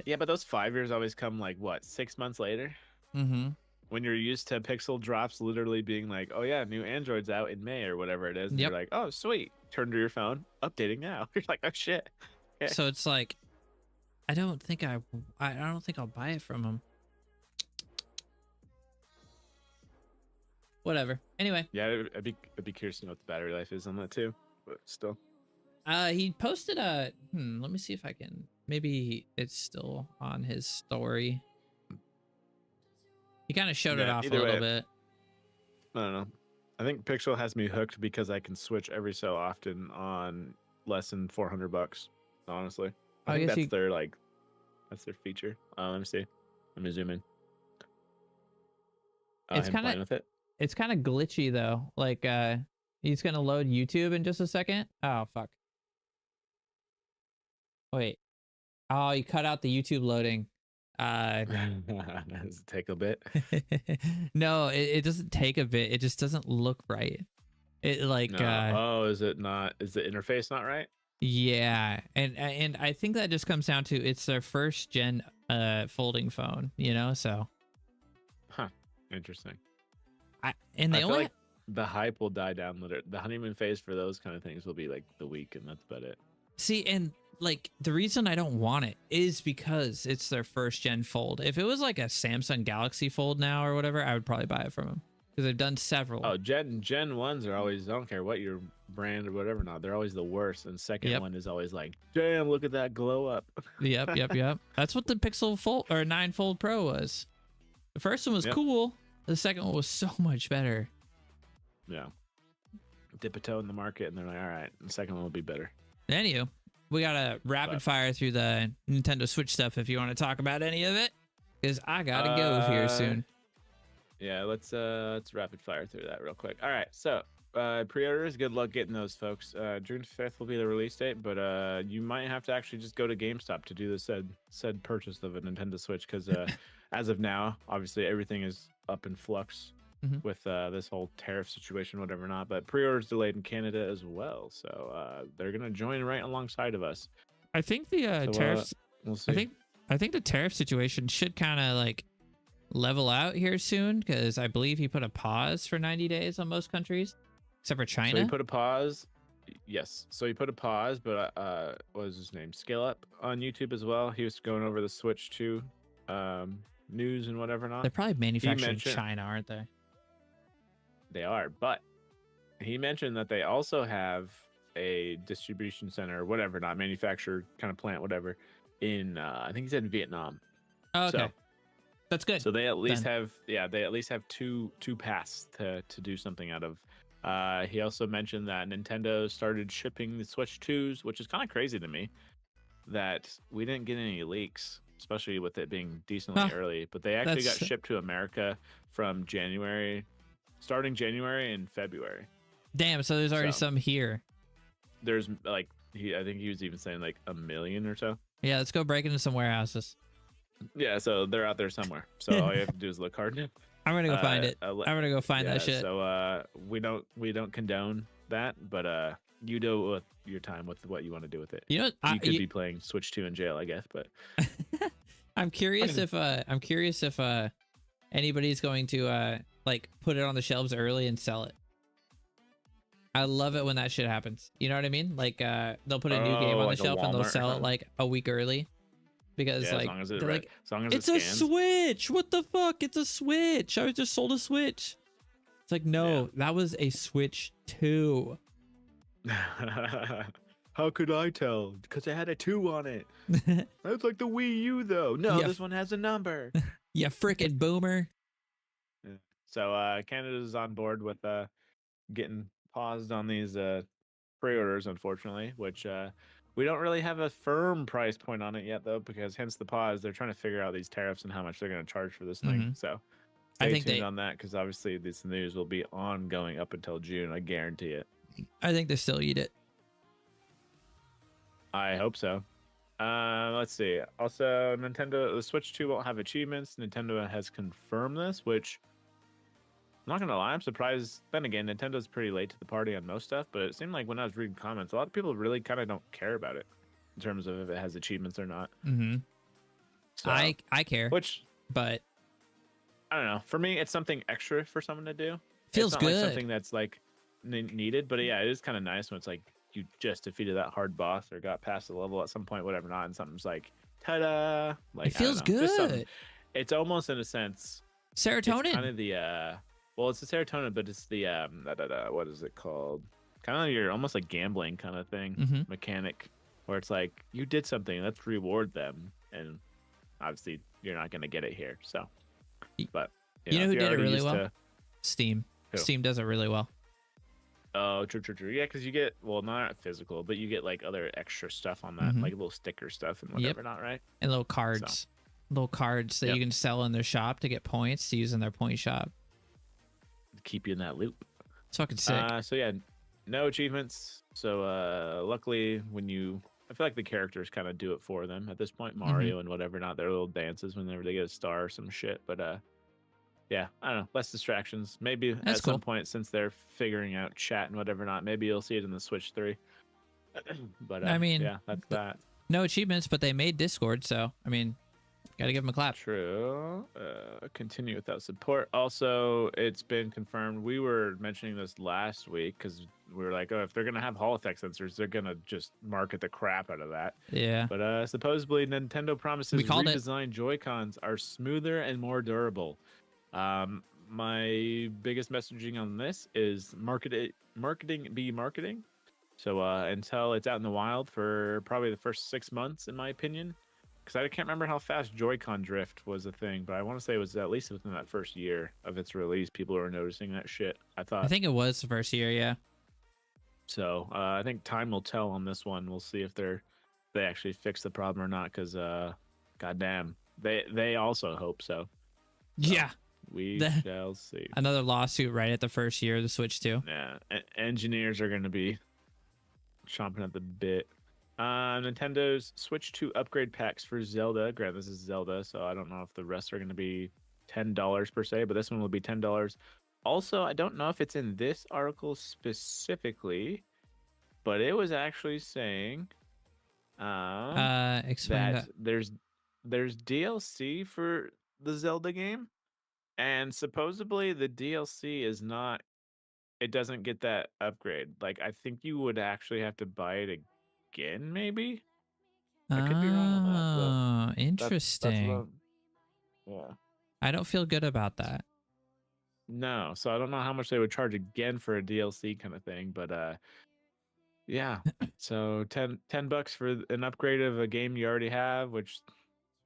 Yeah, but those 5 years always come like what, 6 months later? Mm-hmm. When you're used to Pixel drops literally being like, oh yeah, new Android's out in May or whatever it is, and Yep. you're like, oh sweet, turn to your phone, updating now. You're like, oh shit. Yeah. So it's like, I don't think I'll buy it from him. whatever. Anyway. Yeah, I'd be curious to know what the battery life is on that too. But still. He posted a. Let me see if I can. Maybe it's still on his story. He kind of showed it off a little bit. I don't know. I think Pixel has me hooked because I can switch every so often on less than $400. Honestly, I think that's their that's their feature. Let me see. Let me zoom in. It's kind of glitchy though. Like he's gonna load YouTube in just a second. Oh fuck. Wait. Oh, you cut out the YouTube loading. Does it take a bit? No, it doesn't take a bit. It just doesn't look right. It like oh, is it not? Is the interface not right? Yeah, and I think that just comes down to it's their first gen folding phone, you know. So, interesting. I feel like the hype will die down. The honeymoon phase for those kind of things will be like the week, and that's about it. See, and like the reason I don't want it is because it's their first gen fold. If it was like a Samsung Galaxy Fold now or whatever, I would probably buy it from them because they've done several. Oh, Gen ones are always, I don't care what your brand or whatever, not they're always the worst. And second one is always like, damn, look at that glow up. Yep. That's what the Pixel Fold or 9 Fold Pro was. The first one was cool. The second one was so much better. Yeah. Dip a toe in the market and they're like, all right, the second one will be better. Anywho, we got a rapid fire through the Nintendo Switch stuff if you want to talk about any of it, because I gotta go here soon. Yeah, let's rapid fire through that real quick. All right, so pre-orders, good luck getting those, folks. June 5th will be the release date, but you might have to actually just go to GameStop to do the said purchase of a Nintendo Switch, because as of now, obviously everything is up in flux with this whole tariff situation, whatever not. But pre-orders delayed in Canada as well, so they're gonna join right alongside of us. I think the tariffs. We'll see. I think the tariff situation should kind of like level out here soon, because I believe he put a pause for 90 days on most countries, except for China. So he put a pause. Yes. So he put a pause, but what was his name? Scale Up on YouTube as well. He was going over the Switch 2 news and whatever not. They're probably manufactured in China, aren't they? They are, but he mentioned that they also have a distribution center, whatever, not manufacturer kind of plant, whatever, in I think he said in Vietnam. Oh, okay. So, that's good. So they at least have two paths to do something out of. He also mentioned that Nintendo started shipping the Switch 2s, which is kind of crazy to me that we didn't get any leaks, especially with it being decently early, but they actually got shipped to America from starting January and February. Damn, so there's already some here. There's like I think he was even saying like 1 million or so. Yeah, let's go break into some warehouses. Yeah, so they're out there somewhere. So all you have to do is look hard. I'm gonna go find it. I'm gonna go find that shit. So we don't condone that, but you do with your time with what you want to do with it. You know, you could be playing Switch 2 in jail, I guess, but I'm curious if anybody's going to like put it on the shelves early and sell it. I love it when that shit happens. You know what I mean? Like they'll put a new game on the shelf and they'll sell it like a week early. Because like, it's a Switch. What the fuck? It's a Switch. I was just sold a Switch. It's like, no, that was a Switch 2. How could I tell? Because it had a 2 on it. That's like the Wii U, though. No, this one has a number. You freaking boomer. Yeah. So Canada's on board with getting paused on these pre-orders, unfortunately, which we don't really have a firm price point on it yet, though, because hence the pause. They're trying to figure out these tariffs and how much they're going to charge for this thing. So stay tuned on that, because obviously this news will be ongoing up until June. I guarantee it. I think they still eat it. I hope so. Let's see. Also, the Switch 2 won't have achievements. Nintendo has confirmed this, which I'm not gonna lie, I'm surprised. Then again, Nintendo's pretty late to the party on most stuff, but it seemed like when I was reading comments, a lot of people really kind of don't care about it in terms of if it has achievements or not. So, I care, but I don't know. For me, it's something extra for someone to do. Feels it's not good. Like something that's like needed, but yeah, it is kind of nice when it's like you just defeated that hard boss or got past the level at some point, whatever not, and something's like, ta-da! Like it feels good. It's almost in a sense serotonin. It's kind of the Well, it's the serotonin, but it's the what is it called? Kind of your almost like gambling kind of thing mechanic, where it's like you did something, let's reward them, and obviously you're not gonna get it here. So, but you know who did it really well? Steam. Who? Steam does it really well. Oh, true. Yeah, because you get not physical, but you get like other extra stuff on that, like little sticker stuff and whatever, not right? And little cards, that you can sell in their shop to get points to use in their point shop. Keep you in that loop. It's fucking sick. So yeah, no achievements. So luckily, I feel like the characters kind of do it for them at this point. Mario and whatever, not their little dances whenever they get a star or some shit. But yeah, I don't know, less distractions. Maybe That's at some point, since they're figuring out chat and whatever, not maybe you'll see it in the Switch 3. But I mean, yeah, that's that. No achievements, but they made Discord, so I mean, gotta give them a clap. True. Continue without support. Also, it's been confirmed. We were mentioning this last week because we were like, oh, if they're gonna have Hall effect sensors, they're gonna just market the crap out of that. Yeah. But supposedly Nintendo promises redesigned Joy-Cons are smoother and more durable. My biggest messaging on this is marketing be marketing. So until it's out in the wild for probably the first 6 months, in my opinion. Because I can't remember how fast Joy-Con drift was a thing, but I want to say it was at least within that first year of its release, people were noticing that shit. I think it was the first year, yeah. So I think time will tell on this one. We'll see if they actually fix the problem or not. Because goddamn, they also hope so. Yeah, we shall see. Another lawsuit right at the first year of the Switch 2. Yeah, engineers are going to be chomping at the bit. Nintendo's Switch 2 upgrade packs for Zelda. Granted, this is Zelda, so I don't know if the rest are going to be $10 per se, but this one will be $10. Also, I don't know if it's in this article specifically, but it was actually saying that there's DLC for the Zelda game, and supposedly the DLC is not. It doesn't get that upgrade. Like, I think you would actually have to buy it again, maybe. I could be wrong on that. Interesting. Yeah. I don't feel good about that. No, so I don't know how much they would charge again for a DLC kind of thing, but yeah. So $10 for an upgrade of a game you already have, which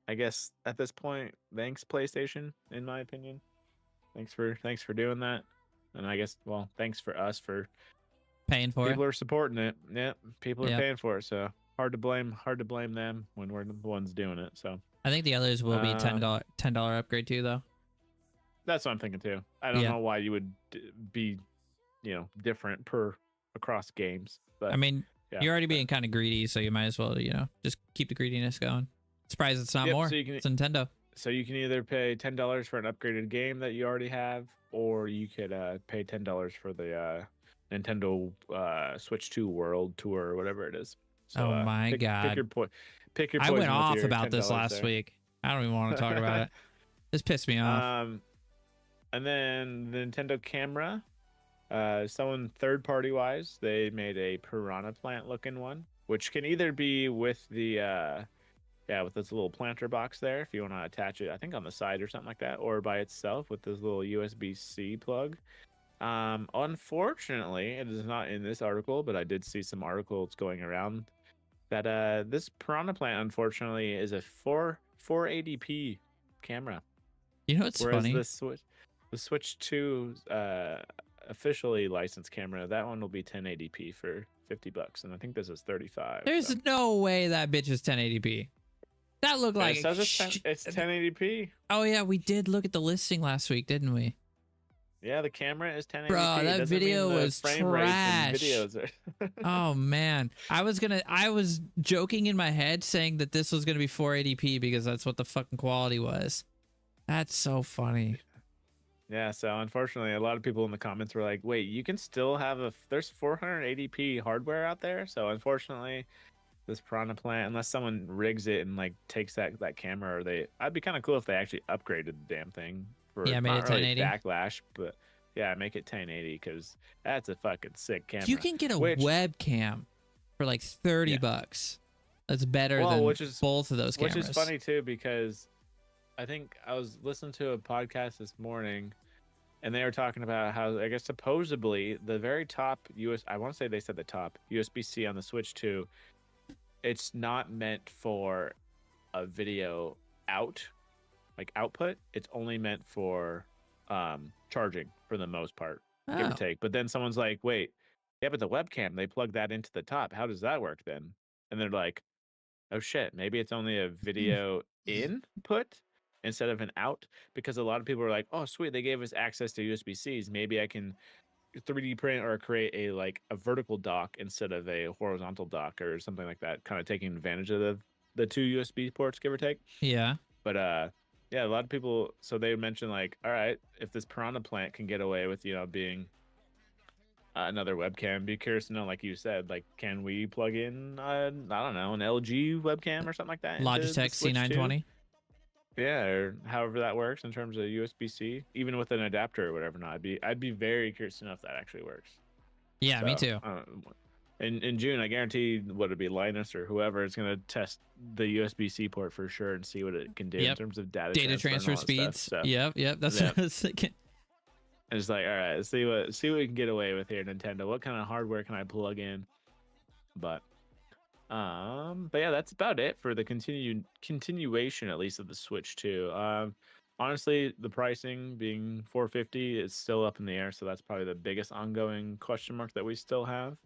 I guess at this point, thanks PlayStation, in my opinion. Thanks for doing that. And I guess, well, thanks for us for paying for it. People are supporting it. Yeah, people are paying for it. So hard to blame them when we're the ones doing it. So I think the others will be $10 upgrade too, though. That's what I'm thinking too. I don't know why you would be, different across games. But I mean, you're already being kind of greedy, so you might as well, just keep the greediness going. Surprised it's not more. So it's Nintendo. So you can either pay $10 for an upgraded game that you already have, or you could pay $10 for the Nintendo Switch 2 World Tour or whatever it is. So, oh my God. Pick your I went off about this last week. I don't even want to talk about it. This pissed me off. And then the Nintendo camera, someone third-party wise, they made a piranha plant looking one, which can either be with the with this little planter box there, if you want to attach it, I think on the side or something like that, or by itself with this little USB-C plug. Unfortunately, it is not in this article, but I did see some articles going around that this piranha plant, unfortunately, is a 480p camera. You know what's funny? The Switch 2 officially licensed camera, that one will be 1080p for $50, and I think this is $35. There's no way that bitch is 1080p. That looked like it's 1080p. Oh yeah, we did look at the listing last week, didn't we? Yeah, the camera is 1080p. Bro, that video was trash. Oh man, I was joking in my head saying that this was gonna be 480p because that's what the fucking quality was. That's so funny. Yeah, so unfortunately, a lot of people in the comments were like, "Wait, you can still have there's 480p hardware out there?" So unfortunately, this piranha plant, unless someone rigs it and like takes that camera, or I'd be kind of cool if they actually upgraded the damn thing for made it 1080 backlash, but make it 1080 because that's a fucking sick camera. You can get a webcam for like $30. That's better than both of those cameras. Which is funny too, because I think I was listening to a podcast this morning and they were talking about how I guess supposedly the very top I want to say they said the top USB-C on the Switch 2, it's not meant for a video output. It's only meant for charging for the most part, give or take. But then someone's like, wait, yeah, but the webcam, they plug that into the top. How does that work then? And they're like, oh shit, maybe it's only a video input instead of an out, because a lot of people are like, oh sweet, they gave us access to USB-Cs. Maybe I can 3D print or create a vertical dock instead of a horizontal dock or something like that, kind of taking advantage of the two USB ports, give or take. Yeah. But yeah, a lot of people, so they mentioned like, all right, if this Piranha Plant can get away with, being another webcam, be curious to know, like you said, like, can we plug in, I don't know, an LG webcam or something like that? Logitech C920? Yeah, or however that works in terms of USB-C, even with an adapter or whatever. Not, I'd be very curious to know if that actually works. Yeah, so, me too. In June, I guarantee what it'd be Linus or whoever is going to test the USB-C port for sure and see what it can do in terms of data transfer speeds. Stuff, so, yep, that's what I was thinking. And it's like, all right, let's see what we can get away with here, Nintendo. What kind of hardware can I plug in? But yeah, that's about it for the continuation, at least, of the Switch 2. Honestly, the pricing being $450 is still up in the air, so that's probably the biggest ongoing question mark that we still have.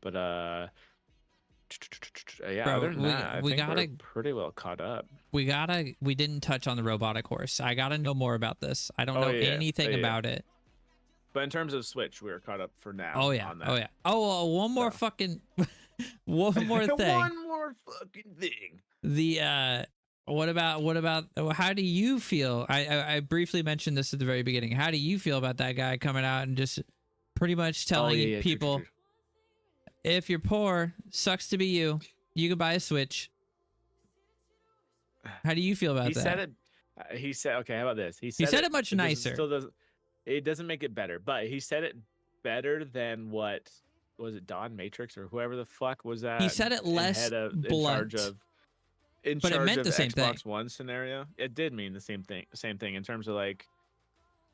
But yeah, bro, other than that, I think we're pretty well caught up. We didn't touch on the robotic horse. I gotta know more about this. I don't know anything about it. But in terms of Switch, we're caught up for now. Oh yeah. On that. Oh yeah. Oh, one more fucking one more thing. One more fucking thing. The what about how do you feel? I briefly mentioned this at the very beginning. How do you feel about that guy coming out and just pretty much telling people, true. If you're poor, sucks to be you. You can buy a Switch. How do you feel about that? He said, okay, how about this? He said it much nicer. It doesn't make it better, but he said it better than what was it, Don Matrix or whoever the fuck was that? He said it less blunt. But it meant the same thing. Xbox One scenario, it did mean the same thing in terms of like,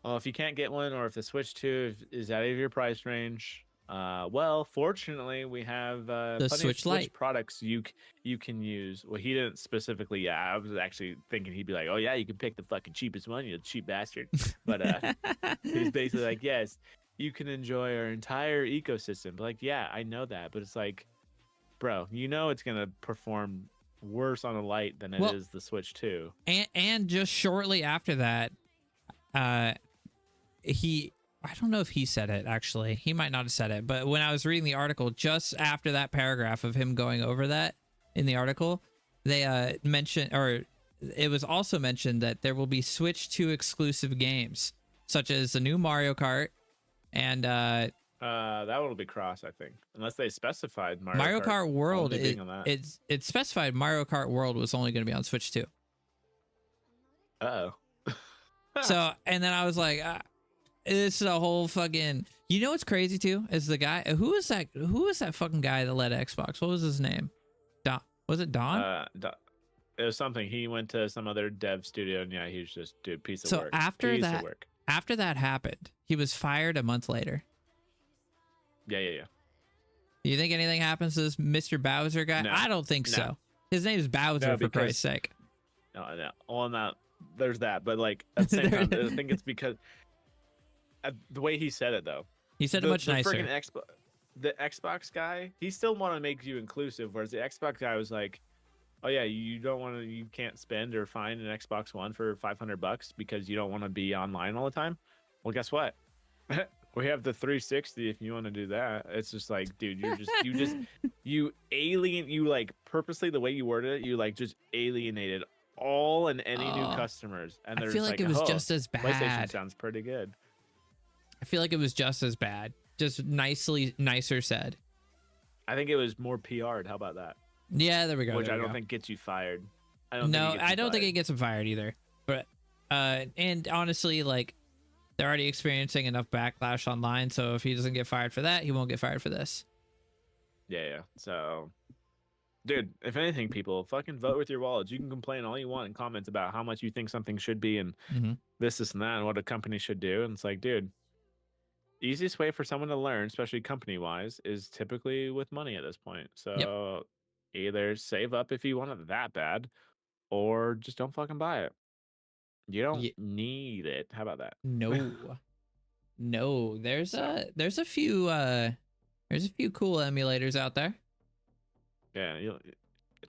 well, if you can't get one, or if the Switch 2 is out of your price range, well, fortunately we have the Switch Lite products you can use. Well, he didn't specifically. Yeah, I was actually thinking he'd be like, oh yeah, you can pick the fucking cheapest one, you cheap bastard. But he's basically like, yes, you can enjoy our entire ecosystem. But like, yeah, I know that, but it's like, bro, it's gonna perform worse on a Lite than it is the Switch 2. And just shortly after that, I don't know if he said it, actually. He might not have said it, but when I was reading the article, just after that paragraph of him going over that in the article, they mentioned, or it was also mentioned, that there will be Switch 2 exclusive games, such as the new Mario Kart and that will be cross, I think, unless they specified Mario Kart World. It's specified Mario Kart World was only going to be on Switch 2. Uh-oh. So, and then I was like, it's a whole fucking, what's crazy too is the guy who was that fucking guy that led Xbox. What was his name? Don. Was it Don? It was something. He went to some other dev studio, and yeah, he was just piece of work. So after that happened, he was fired a month later. Yeah. Do you think anything happens to this Mr. Bowser guy? No. I don't think so. His name's Bowser, for Christ's sake. No. Well, not there's that, but like at the same time, I think it's because the way he said it, though. He said it much nicer. The Xbox guy, he still want to make you inclusive, whereas the Xbox guy was like, "Oh yeah, you can't spend or find an Xbox One for $500 because you don't want to be online all the time." Well, guess what? We have the 360 if you want to do that. It's just like, dude, you purposely, the way you worded it, you like just alienated all and any new customers. And I feel like it was just as bad. PlayStation sounds pretty good. I feel like it was just as bad, just nicer said. I think it was more PR'd. How about that? Yeah, there we go. Which I don't think gets you fired. I don't think it gets him fired either. But and honestly, like, they're already experiencing enough backlash online, so if he doesn't get fired for that, he won't get fired for this. Yeah. So Dude, if anything, people fucking vote with your wallets. You can complain all you want in comments about how much you think something should be and this, and that, and what a company should do. And it's like, dude, easiest way for someone to learn, especially company wise, is typically with money at this point. So either save up if you want it that bad, or just don't fucking buy it. You don't need it. How about that? No. No. There's a few cool emulators out there. Yeah,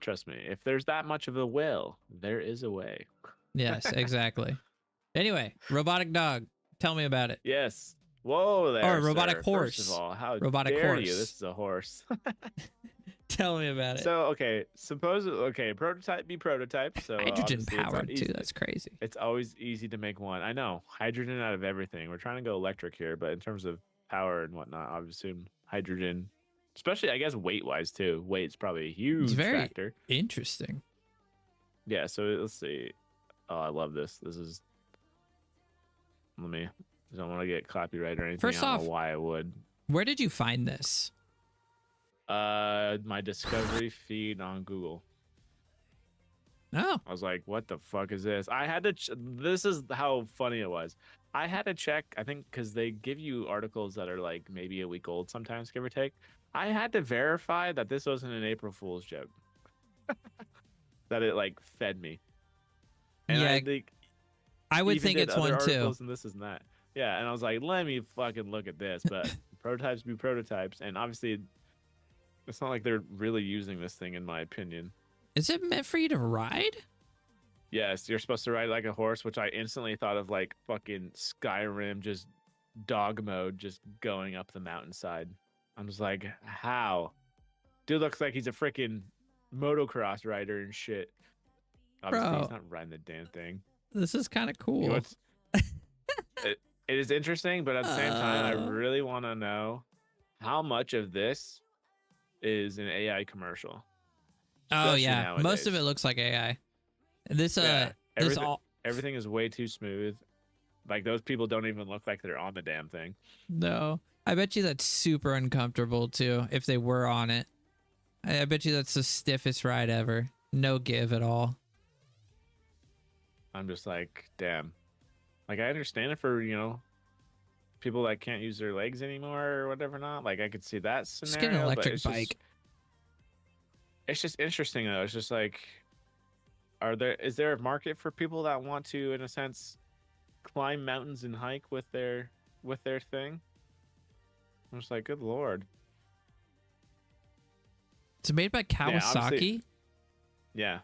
trust me. If there's that much of a will, there is a way. Yes, exactly. Anyway, robotic dog. Tell me about it. Yes. Whoa there. Or robotic horse. First of all, how robotic dare horse. you? This is a horse. Tell me about it. So prototype be prototype. So hydrogen powered too. That's crazy. It's always easy to make one. I know, hydrogen out of everything. We're trying to go electric here, but in terms of power and whatnot, I would assume hydrogen, especially I guess weight wise too. Weight's probably a huge factor. Interesting. Yeah. So let's see. Oh, I love this. This is. I don't want to get copyright or anything. First I don't off, know why I would. Where did you find this? My discovery feed on Google. Oh. I was like, what the fuck is this? I had to this is how funny it was. I had to check, I think, because they give you articles that are like maybe a week old sometimes, give or take. I had to verify that this wasn't an April Fool's joke. That it like fed me. And yeah, I would think it's one too. And this and that. Yeah, and I was like, let me fucking look at this. But prototypes be prototypes, and obviously, it's not like they're really using this thing, in my opinion. Is it meant for you to ride? Yes, you're supposed to ride like a horse, which I instantly thought of like fucking Skyrim, just dog mode, just going up the mountainside. I'm just like, how? Dude looks like he's a freaking motocross rider and shit. Obviously, he's not riding the damn thing. This is kind of cool. You know, it is interesting, but at the same time, I really want to know how much of this is an AI commercial. Oh yeah, nowadays. Most of it looks like AI. This everything is way too smooth. Like those people don't even look like they're on the damn thing. No, I bet you that's super uncomfortable too. If they were on it, I bet you that's the stiffest ride ever. No give at all. I'm just like, damn. Like I understand it for people that can't use their legs anymore or whatever. Not like I could see that scenario. Just get an electric bike. It's just interesting though. It's just like, is there a market for people that want to, in a sense, climb mountains and hike with their thing? I'm just like, good lord. It's made by Kawasaki. Yeah.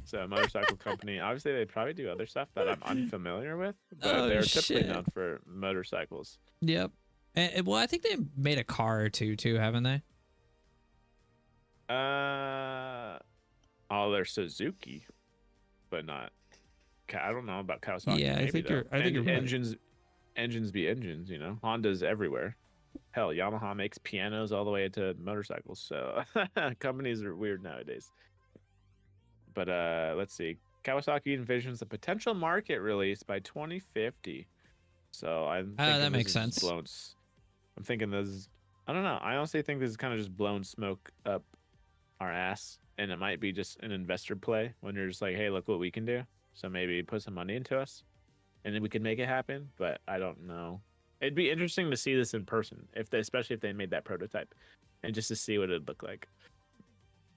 It's a motorcycle company. Obviously, they probably do other stuff that I'm unfamiliar with, but they're typically known for motorcycles. Yep. And, well, I think they made a car or two too, haven't they? They're Suzuki, but not. I don't know about Kawasaki. Yeah, I think you're right. Engines be engines. Honda's everywhere. Hell, Yamaha makes pianos all the way to motorcycles. So companies are weird nowadays. But let's see. Kawasaki envisions a potential market release by 2050. So I'm thinking that makes sense. I'm thinking this. I don't know. I honestly think this is kind of just blown smoke up our ass, and it might be just an investor play when you're just like, hey, look what we can do. So maybe put some money into us, and then we can make it happen. But I don't know. It'd be interesting to see this in person, especially if they made that prototype, and just to see what it'd look like.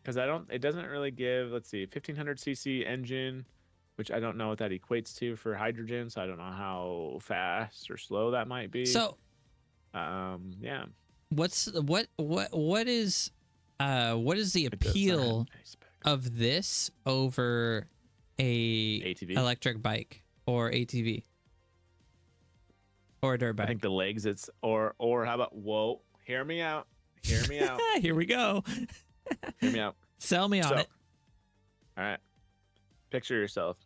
Because it doesn't really give, let's see, 1500cc engine, which I don't know what that equates to for hydrogen, so I don't know how fast or slow that might be. So, yeah. What is the appeal of this over a ATV? Electric bike or ATV or a dirt bike? I think the legs. Or how about hear me out. Here we go. Hear me out. Sell me on it. All right. Picture yourself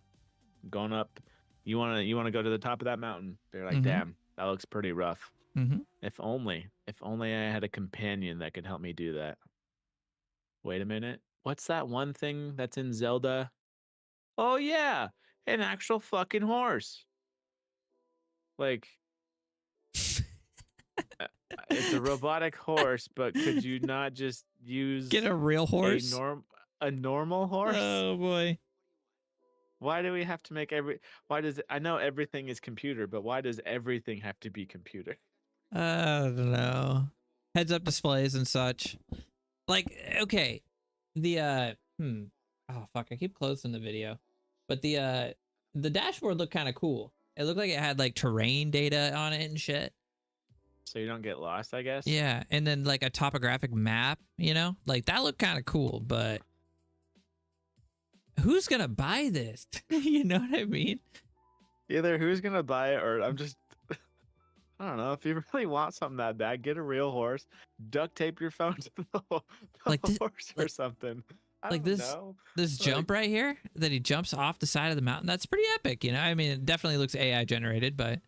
going up. You want to go to the top of that mountain. They're like, damn, that looks pretty rough. Mm-hmm. If only I had a companion that could help me do that. Wait a minute. What's that one thing that's in Zelda? Oh yeah, an actual fucking horse. Like, it's a robotic horse, but could you not just get a real horse? a normal horse? Oh boy. Why do we have to make why does I know everything is computer, but why does everything have to be computer? I don't know. Heads up displays and such. Like, okay. The oh fuck, I keep closing the video. But the dashboard looked kind of cool. It looked like it had like terrain data on it and shit. So you don't get lost, I guess? Yeah, and then like a topographic map, you know? Like that looked kind of cool, but who's gonna buy this? You know what I mean? Either who's gonna buy it or I'm just I don't know. If you really want something that bad, get a real horse, duct tape your phone to the like this, horse or something. Like this jump right here that he jumps off the side of the mountain. That's pretty epic, you know? I mean, it definitely looks AI generated, but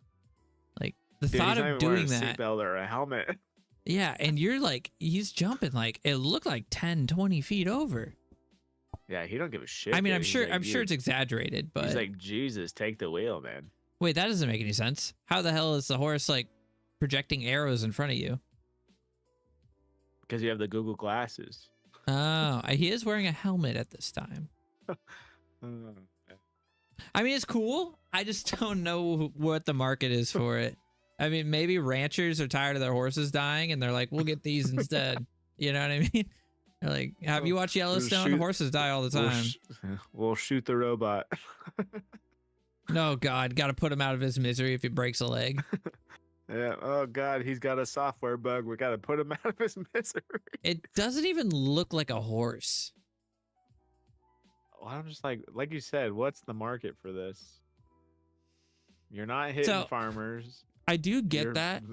like the thought of doing that. Seatbelt or a helmet. Yeah, and you're like, he's jumping like it looked like 10, 20 feet over. Yeah, he don't give a shit. I mean, I'm sure it's exaggerated, but he's like, Jesus, take the wheel, man. Wait, that doesn't make any sense. How the hell is the horse like projecting arrows in front of you? Because you have the Google glasses. Oh, he is wearing a helmet at this time. I mean, it's cool. I just don't know what the market is for it. I mean, maybe ranchers are tired of their horses dying and they're like, we'll get these instead. You know what I mean? They're like, have you watched Yellowstone? Horses die all the time. We'll shoot the robot. No, God, got to put him out of his misery if he breaks a leg. Yeah. Oh, God, he's got a software bug. We got to put him out of his misery. It doesn't even look like a horse. Well, I'm just like you said, what's the market for this? You're not hitting farmers. I do get that.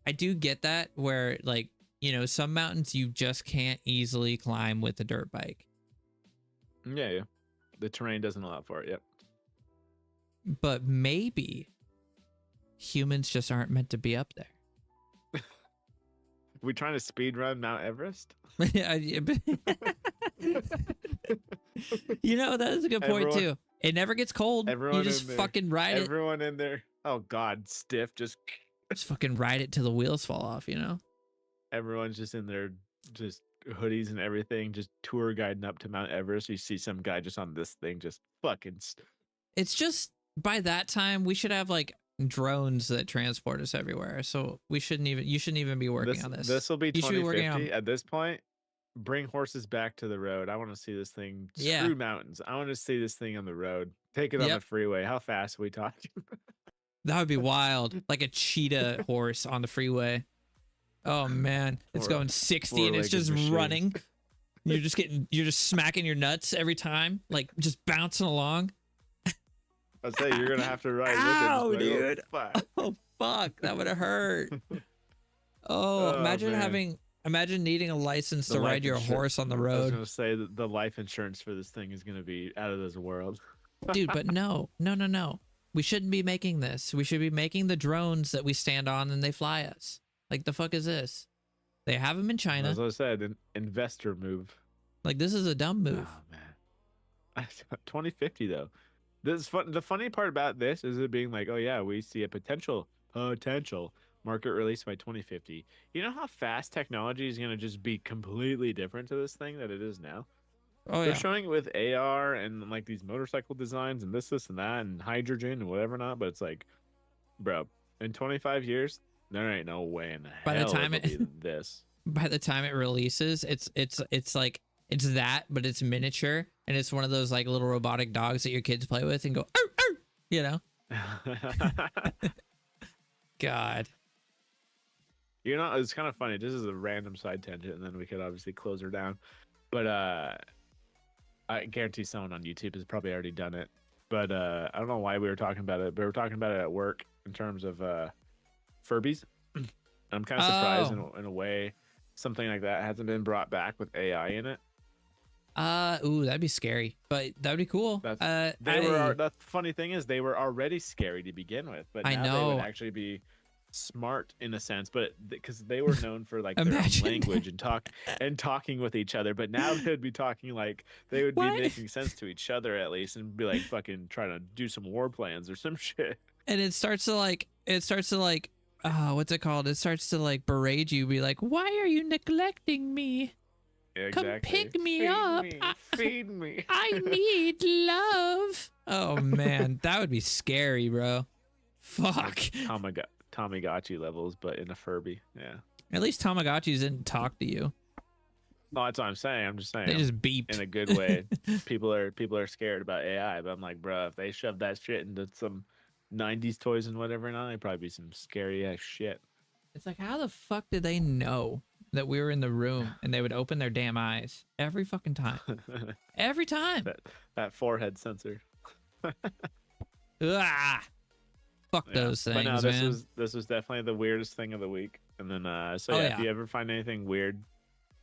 I do get that where, like, you know, some mountains you just can't easily climb with a dirt bike. Yeah. The terrain doesn't allow for it. Yep. But maybe humans just aren't meant to be up there. We trying to speed run Mount Everest? You know, that is a good point too. It never gets cold. You just fucking ride it. Everyone in there. Oh God, stiff. Just fucking ride it till the wheels fall off, you know? Everyone's just in their just hoodies and everything, just tour guiding up to Mount Everest. You see some guy just on this thing, just fucking. It's just by that time we should have like drones that transport us everywhere. So you shouldn't even be working on this. This will be 2050 at this point. Bring horses back to the road. I want to see this thing. Screw mountains. I want to see this thing on the road. Take it on the freeway. How fast are we talking? That would be wild. Like a cheetah horse on the freeway. Oh man, it's going 60 and it's just running. You're just smacking your nuts every time, like just bouncing along. I'd say you're gonna have to ride Ow, with it. Dude. Oh fuck, that would have hurt. Oh, imagine needing a license to ride your horse on the road. I was gonna say that the life insurance for this thing is gonna be out of this world. Dude, but no. We shouldn't be making this. We should be making the drones that we stand on and they fly us. Like, the fuck is this? They have them in China. As I said, an investor move. Like, this is a dumb move. Oh, man. 2050, though. The funny part about this is it being like, oh, yeah, we see a potential market release by 2050. You know how fast technology is going to just be completely different to this thing that it is now? Oh, They're showing it with AR and like these motorcycle designs and this and that and hydrogen and whatever not, but it's like, bro, in 25 years, there ain't no way in the hell it'll be this. By the time it releases, it's like it's that, but it's miniature and it's one of those like little robotic dogs that your kids play with and go, arr, arr, you know. God. You know, it's kind of funny. This is a random side tangent, and then we could obviously close her down. But I guarantee someone on YouTube has probably already done it. But I don't know why we were talking about it, but we were talking about it at work in terms of Furbies. I'm kind of surprised in a way something like that hasn't been brought back with AI in it. Ooh, that'd be scary, but that'd be cool. The funny thing is they were already scary to begin with, but now they would actually be smart in a sense, but because they were known for like their own language and talking with each other, but now they'd be talking like they would be making sense to each other at least, and be like fucking trying to do some war plans or some shit. And it starts to like what's it called? It starts to like berate you, be like, why are you neglecting me? Exactly. Come pick me feed up. Me, feed me. I need love. Oh man, that would be scary, bro. Fuck. Tamagotchi levels, but in a Furby. Yeah. At least Tamagotchis didn't talk to you. No, that's what I'm saying. I'm just saying. They just beeped in a good way. people are scared about AI, but I'm like, bro, if they shove that shit into some 90s toys and whatever now, they'd probably be some scary ass shit. It's like, how the fuck did they know that we were in the room and they would open their damn eyes every fucking time? Every time. That forehead sensor. Ah, fuck those things, but no, man. This was definitely the weirdest thing of the week. And then if you ever find anything weird,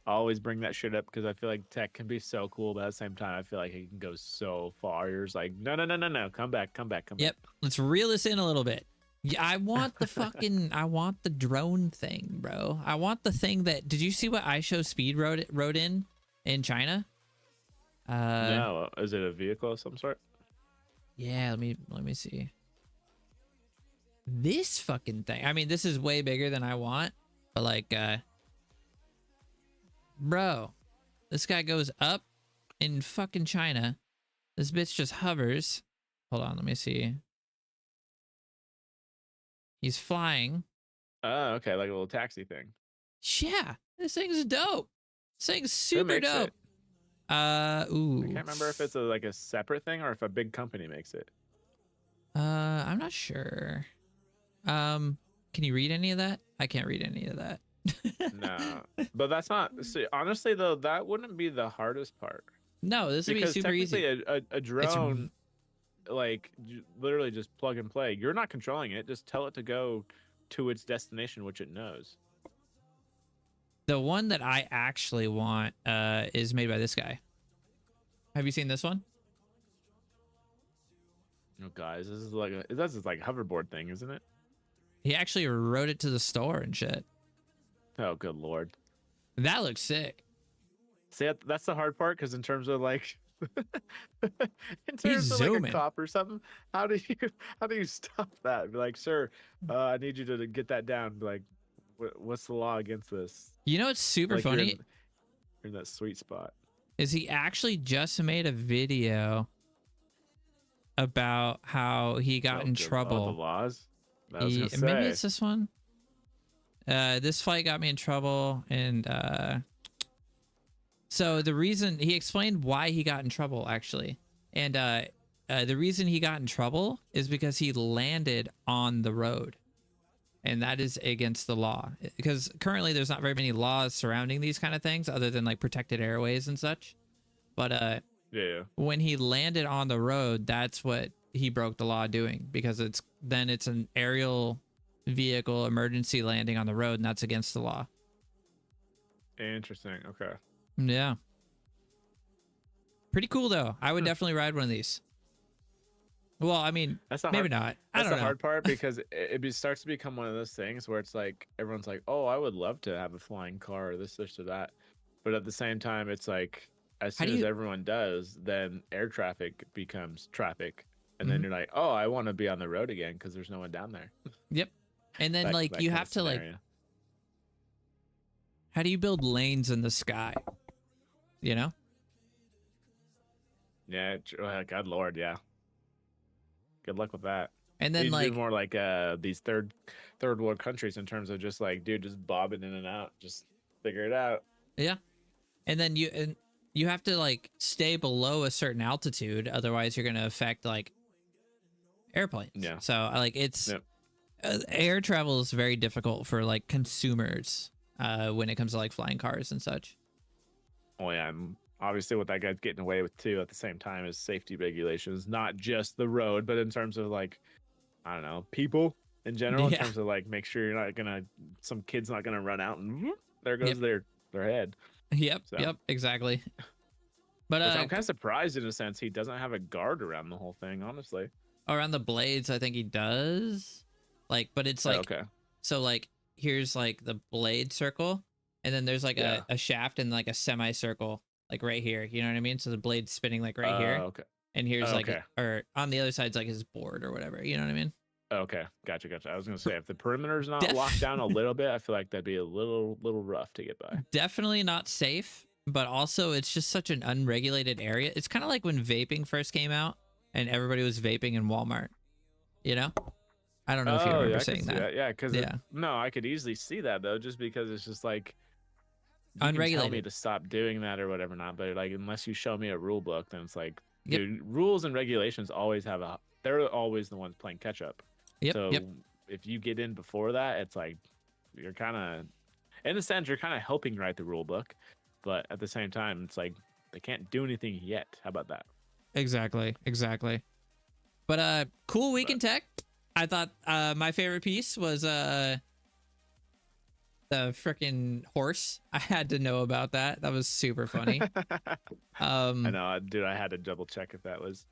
always bring that shit up, because I feel like tech can be so cool, but at the same time I feel like it can go so far. You're just like, no, come back. Yep, let's reel this in a little bit. Yeah, I want the fucking I want the drone thing, bro. I want the thing that, did you see what iShowSpeed wrote in China? No, is it a vehicle of some sort? Yeah, let me see. This fucking thing. I mean, this is way bigger than I want, but like bro, this guy goes up in fucking China. This bitch just hovers. Hold on, let me see. He's flying. Oh, okay, like a little taxi thing. Yeah, this thing's dope. This thing's super dope. Ooh. I can't remember if it's like a separate thing or if a big company makes it. I'm not sure. Can you read any of that? I can't read any of that. No, but that's not. See, honestly, though, that wouldn't be the hardest part. No, this would be super easy. A drone, like literally just plug and play. You're not controlling it. Just tell it to go to its destination, which it knows. The one that I actually want is made by this guy. Have you seen this one? Oh, guys, this is like a hoverboard thing, isn't it? He actually rode it to the store and shit. Oh, good lord. That looks sick. See, that's the hard part, because in terms of like, in terms of like a cop or something, how do you stop that? Be like, sir, I need you to get that down. Be like, what's the law against this? You know what's super funny? You're in that sweet spot. Is he actually just made a video about how he got in trouble? The laws. Maybe it's this one. This flight got me in trouble, and so the reason he explained why he got in trouble, actually, and the reason he got in trouble is because he landed on the road, and that is against the law, because currently there's not very many laws surrounding these kind of things other than like protected airways and such. But when he landed on the road, that's what he broke the law doing, because it's an aerial vehicle emergency landing on the road, and that's against the law. Interesting. Okay. Yeah. Pretty cool though. I would definitely ride one of these. Well, I mean, maybe not. I don't know. That's the hard part, because it starts to become one of those things where it's like everyone's like, "Oh, I would love to have a flying car, or this or that," but at the same time, it's like as soon as everyone does, then air traffic becomes traffic, and then you're like, "Oh, I want to be on the road again because there's no one down there." Yep. And then like you have to like, how do you build lanes in the sky? You know? Yeah, God Lord, yeah. Good luck with that. And then like more like these third world countries in terms of just like, dude, just bobbing in and out, just figure it out. Yeah. And then you have to like stay below a certain altitude, otherwise you're gonna affect like airplanes. Yeah. So like it's air travel is very difficult for like consumers when it comes to like flying cars and such. Oh yeah, and obviously what that guy's getting away with too at the same time is safety regulations, not just the road, but in terms of like, I don't know, people in general, in terms of like, make sure you're not gonna, some kid's not gonna run out and there goes their head. Yep. Yep. Exactly. But I'm kind of surprised in a sense he doesn't have a guard around the whole thing, honestly. Around the blades, I think he does. Like, but it's like, okay. So like, here's like the blade circle, and then there's like a shaft and like a semicircle, like right here. You know what I mean? So the blade's spinning like right here. Okay. And here's like, or on the other side's like his board or whatever. You know what I mean? Okay. Gotcha. I was gonna say, if the perimeter's not locked down a little bit, I feel like that'd be a little rough to get by. Definitely not safe. but also it's just such an unregulated area. It's kind of like when vaping first came out and everybody was vaping in Walmart, you know? I don't know if you remember saying that. Yeah, because no, I could easily see that though, just because it's just like unregulated. Tell me to stop doing that or whatever, not, but like unless you show me a rule book, then it's like, dude, rules and regulations always have they're always the ones playing catch up. So if you get in before that, it's like you're kind of, in a sense, you're kind of helping write the rule book, but at the same time, it's like they can't do anything yet. How about that? Exactly. But cool week in tech. I thought my favorite piece was the freaking horse. I had to know about that. That was super funny. I know, dude. I had to double check if that was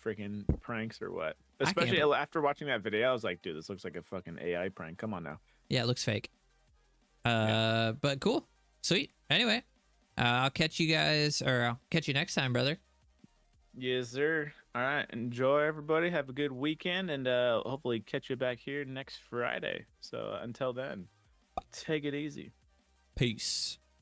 freaking pranks or what. Especially after watching that video, I was like, dude, this looks like a fucking AI prank. Come on now. Yeah, it looks fake. But cool, sweet. Anyway, I'll catch you guys, or I'll catch you next time, brother. Yes, sir. All right. Enjoy, everybody. Have a good weekend, and hopefully catch you back here next Friday. So until then, take it easy. Peace.